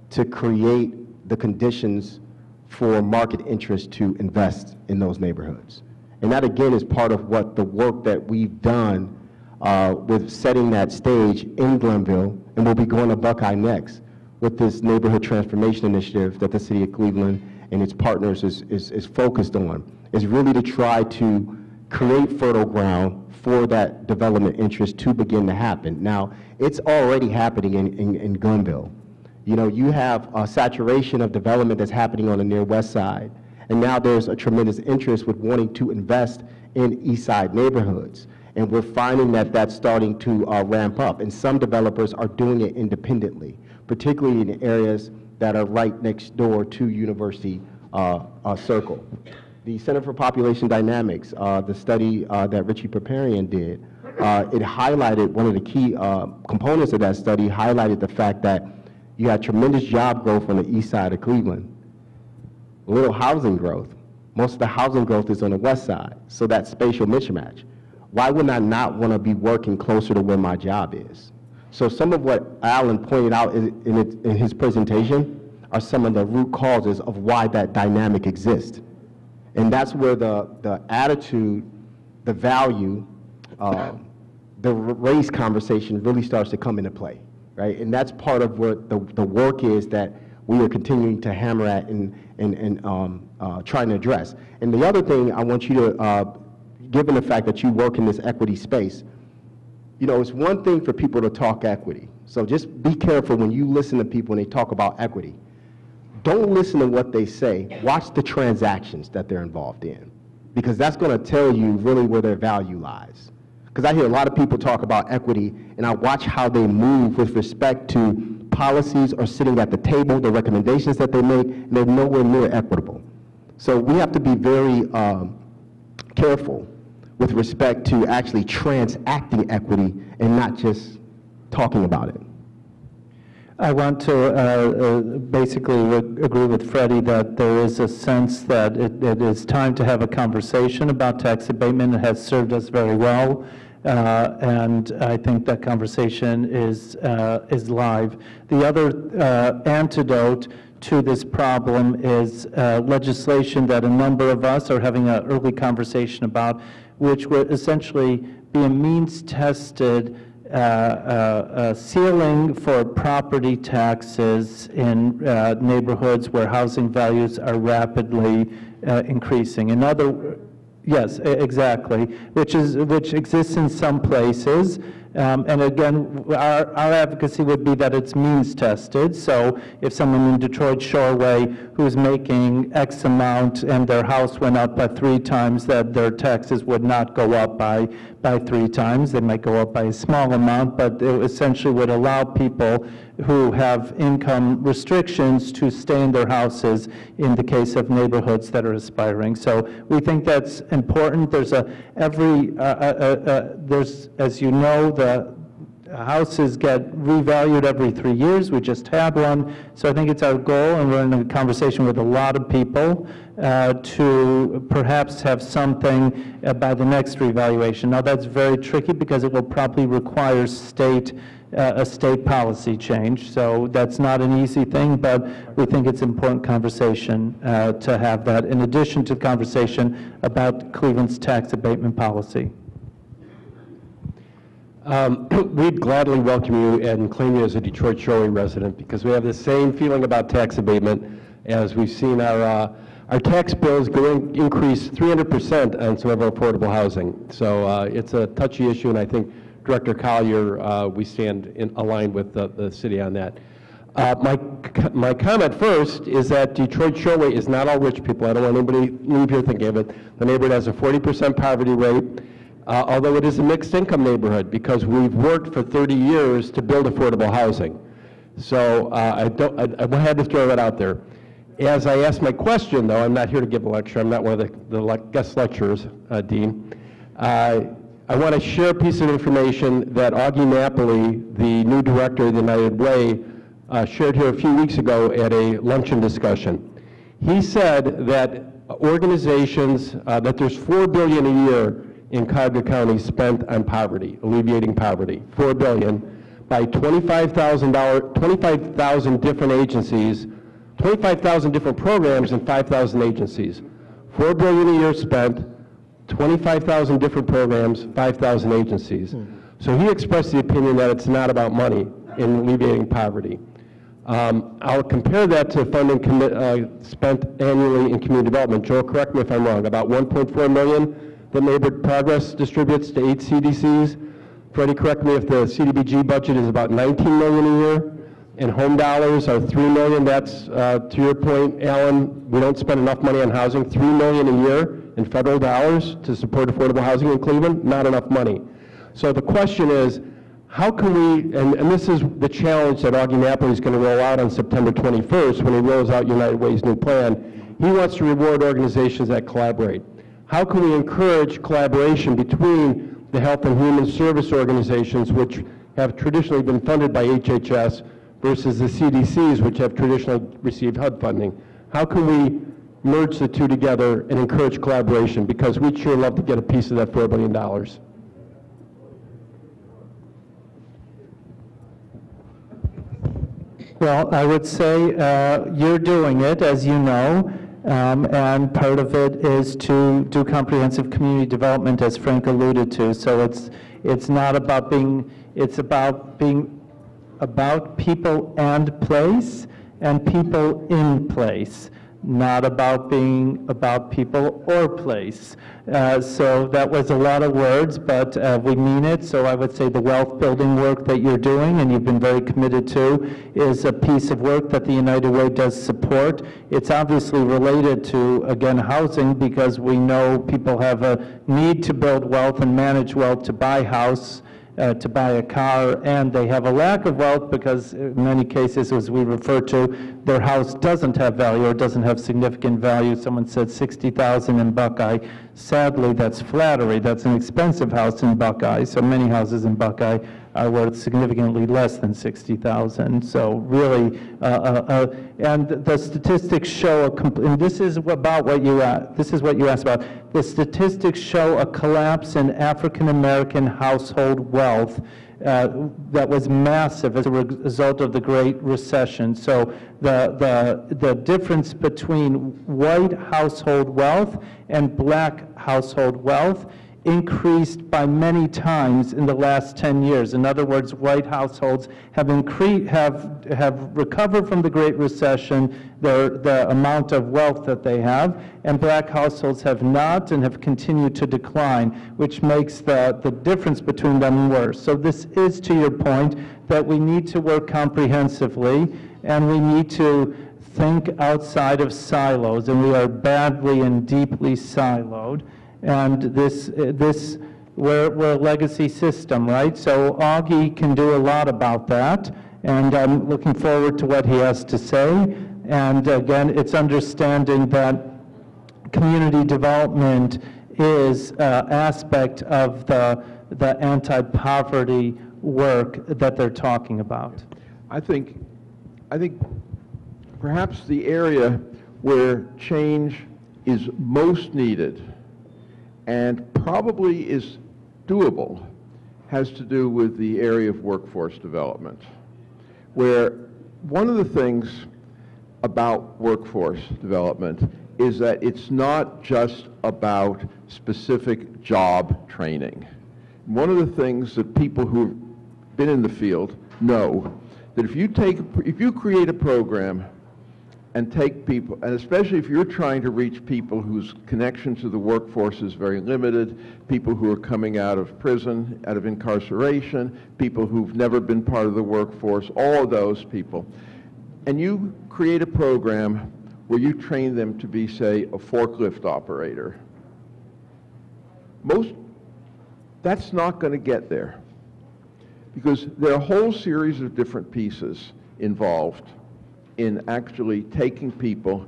to create the conditions for market interest to invest in those neighborhoods. And that again is part of what the work that we've done with setting that stage in Glenville, and we'll be going to Buckeye next with this neighborhood transformation initiative that the city of Cleveland and its partners is focused on, is really to try to create fertile ground for that development interest to begin to happen. Now, it's already happening in Glenville. You have a saturation of development that's happening on the near west side, and now there's a tremendous interest with wanting to invest in east side neighborhoods. And we're finding that that's starting to ramp up, and some developers are doing it independently, particularly in areas that are right next door to University Circle. The Center for Population Dynamics, the study that Richie Paparian did it highlighted, one of the key components of that study highlighted the fact that you had tremendous job growth on the east side of Cleveland, little housing growth. Most of the housing growth is on the west side, so that spatial mismatch. Why would I not want to be working closer to where my job is? So some of what Alan pointed out in his presentation are some of the root causes of why that dynamic exists. And that's where the attitude, the value, the race conversation really starts to come into play, right? And that's part of what the work is that we are continuing to hammer at and trying to address. And the other thing I want you to, given the fact that you work in this equity space, you know, it's one thing for people to talk equity. So just be careful when you listen to people when they talk about equity. Don't listen to what they say. Watch the transactions that they're involved in, because that's going to tell you really where their value lies. Because I hear a lot of people talk about equity, and I watch how they move with respect to policies or sitting at the table, the recommendations that they make, and they're nowhere near equitable. So we have to be very careful with respect to actually transacting equity and not just talking about it. I want to basically agree with Freddie that there is a sense that it is time to have a conversation about tax abatement. It has served us very well, and I think that conversation is live. The other antidote to this problem is legislation that a number of us are having an early conversation about, which would essentially be a means-tested ceiling for property taxes in neighborhoods where housing values are rapidly increasing. In other, yes, exactly, which exists in some places. And again, our advocacy would be that it's means tested. So if someone in Detroit Shoreway who's making X amount and their house went up by 3 times, that their taxes would not go up by 3 times. They might go up by a small amount, but it essentially would allow people who have income restrictions to stay in their houses in the case of neighborhoods that are aspiring. So we think that's important. There's there's, as you know, the houses get revalued every 3 years. We just had one. So I think it's our goal, and we're in a conversation with a lot of people, to perhaps have something by the next revaluation. Now that's very tricky because it will probably require a state policy change. So that's not an easy thing, but we think it's an important conversation to have that, in addition to the conversation about Cleveland's tax abatement policy. We'd gladly welcome you and claim you as a Detroit Shoreway resident, because we have the same feeling about tax abatement as we've seen our tax bills increase 300% on some of our affordable housing. So it's a touchy issue, and I think Director Collier, we stand aligned with the city on that. My comment first is that Detroit Shoreway is not all rich people. I don't want anybody leave here thinking of it. The neighborhood has a 40% poverty rate. Although it is a mixed income neighborhood, because we've worked for 30 years to build affordable housing. So I had to throw that out there. As I ask my question, though, I'm not here to give a lecture. I'm not one of the guest lecturers, Dean. I want to share a piece of information that Augie Napoli, the new director of the United Way, shared here a few weeks ago at a luncheon discussion. He said that organizations, that there's $4 billion a year in Cuyahoga County spent on poverty, alleviating poverty, $4 billion, by 25,000 different agencies, 25,000 different programs and 5,000 agencies. $4 billion a year spent, 25,000 different programs, 5,000 agencies. So he expressed the opinion that it's not about money in alleviating poverty. I'll compare that to funding spent annually in community development. Joel, correct me if I'm wrong, about $1.4 million that Neighborhood Progress distributes to 8 CDCs. Freddie, correct me if the CDBG budget is about $19 million a year, and home dollars are $3 million. That's, to your point, Alan, we don't spend enough money on housing. $3 million a year in federal dollars to support affordable housing in Cleveland, not enough money. So the question is, how can we, and this is the challenge that Augie Napoli is going to roll out on September 21st when he rolls out United Way's new plan. He wants to reward organizations that collaborate. How can we encourage collaboration between the health and human service organizations, which have traditionally been funded by HHS, versus the CDCs, which have traditionally received HUD funding. How can we merge the two together and encourage collaboration? Because we'd sure love to get a piece of that $4 billion. Well, I would say you're doing it, as you know, and part of it is to do comprehensive community development, as Frank alluded to. So it's not about being, it's about being about people and place, and people in place, not about being about people or place. So that was a lot of words, but we mean it. So I would say the wealth building work that you're doing, and you've been very committed to, is a piece of work that the United Way does support. It's obviously related to, again, housing, because we know people have a need to build wealth and manage wealth to buy house, to buy a car, and they have a lack of wealth because in many cases, as we refer to, their house doesn't have value or doesn't have significant value. Someone said $60,000 in Buckeye. Sadly, that's flattery. That's an expensive house in Buckeye. So many houses in Buckeye are worth significantly less than $60,000. So really, and the statistics show, and this is about what you asked about. The statistics show a collapse in African American household wealth that was massive as a result of the Great Recession. So the difference between white household wealth and black household wealth increased by many times in the last 10 years. In other words, white households have recovered from the Great Recession, the amount of wealth that they have, and black households have not and have continued to decline, which makes the difference between them worse. So this is, to your point, that we need to work comprehensively, and we need to think outside of silos, and we are badly and deeply siloed. And we're a legacy system, right? So Augie can do a lot about that, and I'm looking forward to what he has to say. And again, it's understanding that community development is an aspect of the anti-poverty work that they're talking about. I think perhaps the area where change is most needed and probably is doable has to do with the area of workforce development, where one of the things about workforce development is that it's not just about specific job training. One of the things that people who've been in the field know that if you create a program and take people, and especially if you're trying to reach people whose connection to the workforce is very limited, people who are coming out of prison, out of incarceration, people who've never been part of the workforce, all of those people, and you create a program where you train them to be, say, a forklift operator, that's not going to get there, because there are a whole series of different pieces involved in actually taking people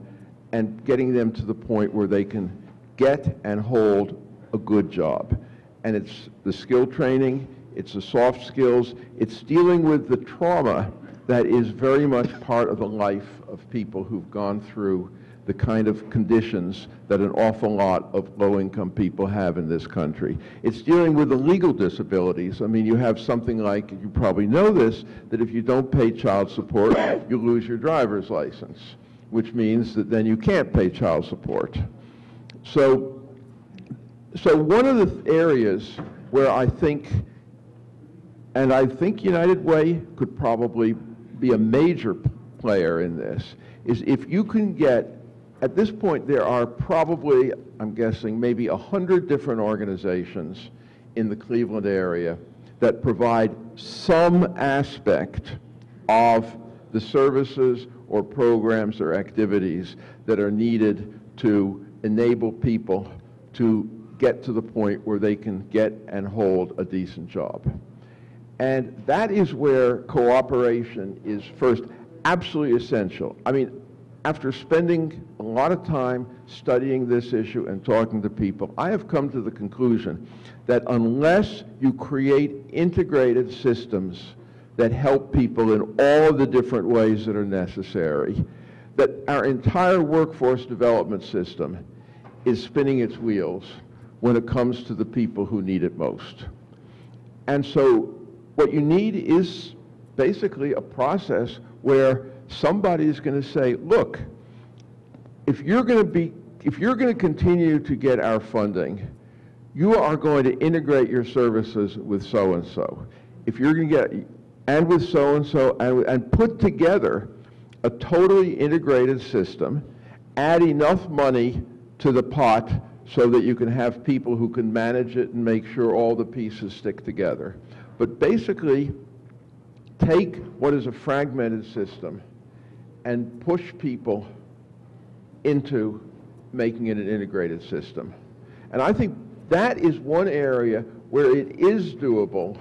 and getting them to the point where they can get and hold a good job. And it's the skill training, it's the soft skills, it's dealing with the trauma that is very much part of the life of people who've gone through the kind of conditions that an awful lot of low-income people have in this country. It's dealing with the legal disabilities. I mean, you have something like, you probably know this, that if you don't pay child support, you lose your driver's license, which means that then you can't pay child support. So one of the areas where I think United Way could probably be a major player in this, is if you can get, at this point there are probably, I'm guessing, maybe 100 different organizations in the Cleveland area that provide some aspect of the services or programs or activities that are needed to enable people to get to the point where they can get and hold a decent job. And that is where cooperation is first absolutely essential. I mean, after spending a lot of time studying this issue and talking to people, I have come to the conclusion that unless you create integrated systems that help people in all the different ways that are necessary, that our entire workforce development system is spinning its wheels when it comes to the people who need it most. And so what you need is basically a process where somebody is going to say, look, if you're going to continue to get our funding, you are going to integrate your services with so-and-so. If you're going to get, and with so-and-so, and put together a totally integrated system, add enough money to the pot so that you can have people who can manage it and make sure all the pieces stick together. But basically, take what is a fragmented system and push people into making it an integrated system. And I think that is one area where it is doable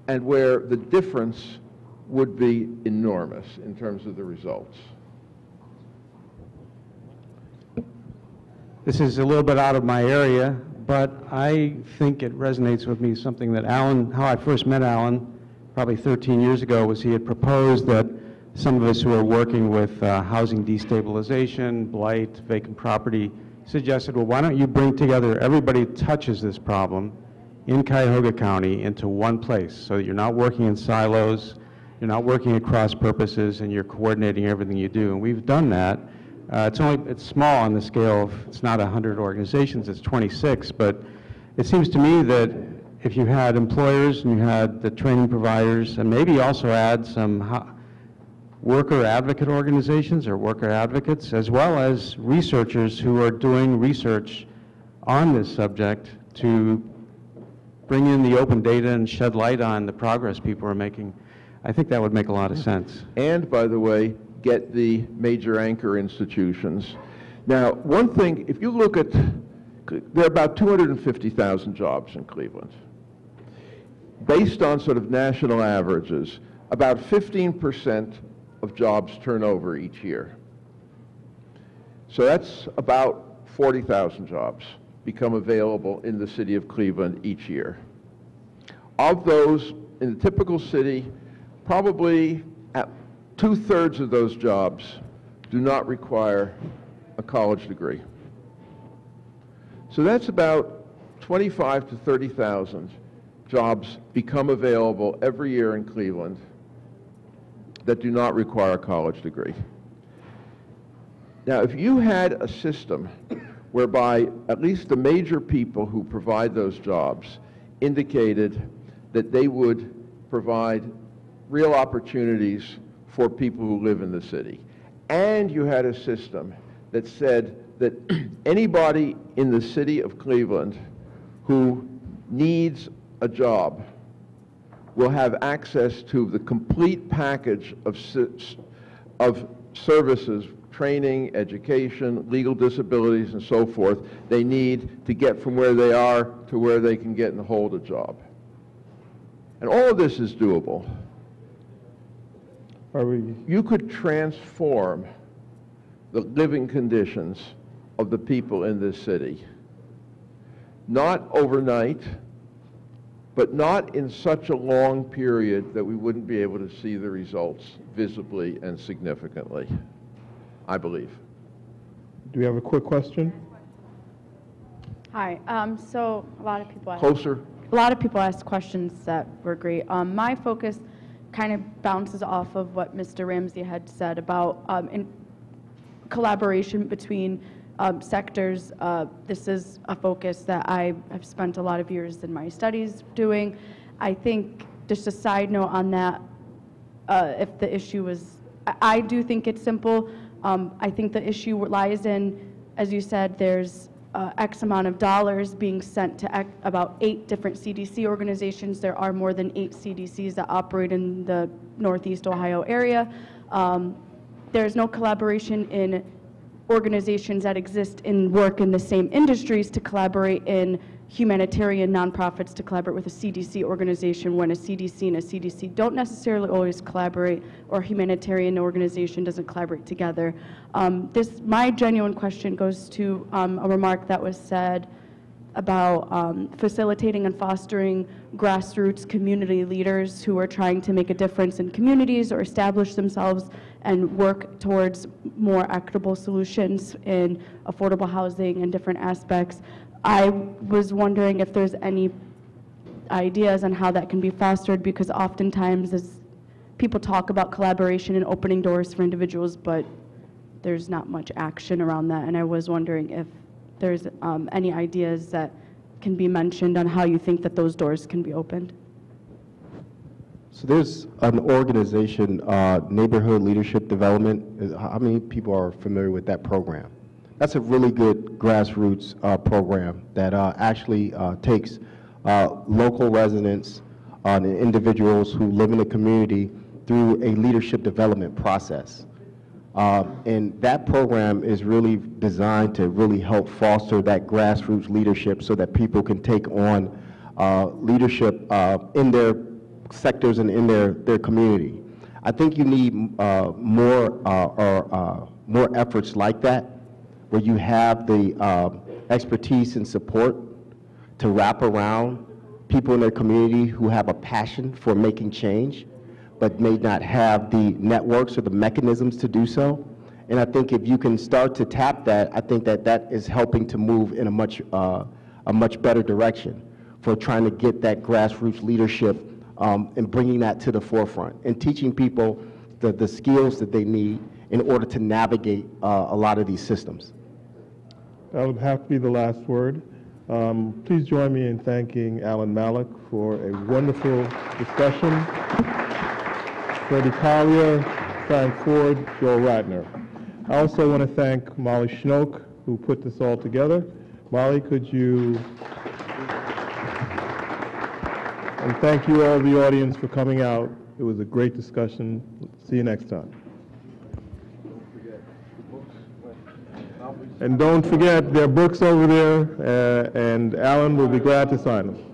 and where the difference would be enormous in terms of the results. This is a little bit out of my area, but I think it resonates with me, something that Alan, how I first met Alan, probably 13 years ago, was he had proposed that some of us who are working with housing destabilization, blight, vacant property, suggested, well, why don't you bring together everybody who touches this problem in Cuyahoga County into one place so that you're not working in silos, you're not working at cross purposes, and you're coordinating everything you do. And we've done that. It's small on the scale of, it's not 100 organizations, it's 26, but it seems to me that if you had employers and you had the training providers, and maybe also add some worker advocate organizations or worker advocates, as well as researchers who are doing research on this subject to bring in the open data and shed light on the progress people are making, I think that would make a lot of sense. And, by the way, get the major anchor institutions. Now, one thing, if you look at, there are about 250,000 jobs in Cleveland. Based on sort of national averages, about 15% of jobs turn over each year. So that's about 40,000 jobs become available in the city of Cleveland each year. Of those, in the typical city, probably 2/3 of those jobs do not require a college degree. So that's about 25 to 30,000 jobs become available every year in Cleveland that do not require a college degree. Now, if you had a system whereby at least the major people who provide those jobs indicated that they would provide real opportunities for people who live in the city, and you had a system that said that anybody in the city of Cleveland who needs a job will have access to the complete package of services, training, education, legal disabilities, and so forth they need to get from where they are to where they can get and hold a job. And all of this is doable. You could transform the living conditions of the people in this city. Not overnight, but not in such a long period that we wouldn't be able to see the results visibly and significantly, I believe. Do we have a quick question? Hi. So a lot of people Closer. A lot of people asked questions that were great. My focus kind of bounces off of what Mr. Ramsey had said about in collaboration between sectors. This is a focus that I have spent a lot of years in my studies doing. I think, just a side note on that, if the issue was, I do think it's simple. I think the issue lies in, as you said, there's X amount of dollars being sent to about 8 different CDC organizations. There are more than 8 CDCs that operate in the Northeast Ohio area. There's no collaboration in organizations that exist and work in the same industries to collaborate in humanitarian nonprofits to collaborate with a CDC organization when a CDC and a CDC don't necessarily always collaborate, or a humanitarian organization doesn't collaborate together. My genuine question goes to a remark that was said about facilitating and fostering grassroots community leaders who are trying to make a difference in communities or establish themselves and work towards more equitable solutions in affordable housing and different aspects. I was wondering if there's any ideas on how that can be fostered, because oftentimes as people talk about collaboration and opening doors for individuals, but there's not much action around that. And I was wondering if there's any ideas that can be mentioned on how you think that those doors can be opened. So there's an organization, Neighborhood Leadership Development. How many people are familiar with that program? That's a really good grassroots program that actually takes local residents and individuals who live in the community through a leadership development process. And that program is really designed to really help foster that grassroots leadership so that people can take on leadership in their sectors and in their community. I think you need more efforts like that, where you have the expertise and support to wrap around people in their community who have a passion for making change, but may not have the networks or the mechanisms to do so. And I think if you can start to tap that, I think that is helping to move in a much better direction for trying to get that grassroots leadership and bringing that to the forefront and teaching people the skills that they need in order to navigate a lot of these systems. That would have to be the last word. Please join me in thanking Alan Mallach for a wonderful discussion. Freddie Collier, Frank Ford, Joel Ratner. I also want to thank Molly Schnook, who put this all together. Molly, could you... And thank you all the audience for coming out. It was a great discussion. See you next time. And don't forget, there are books over there, and Alan will be glad to sign them.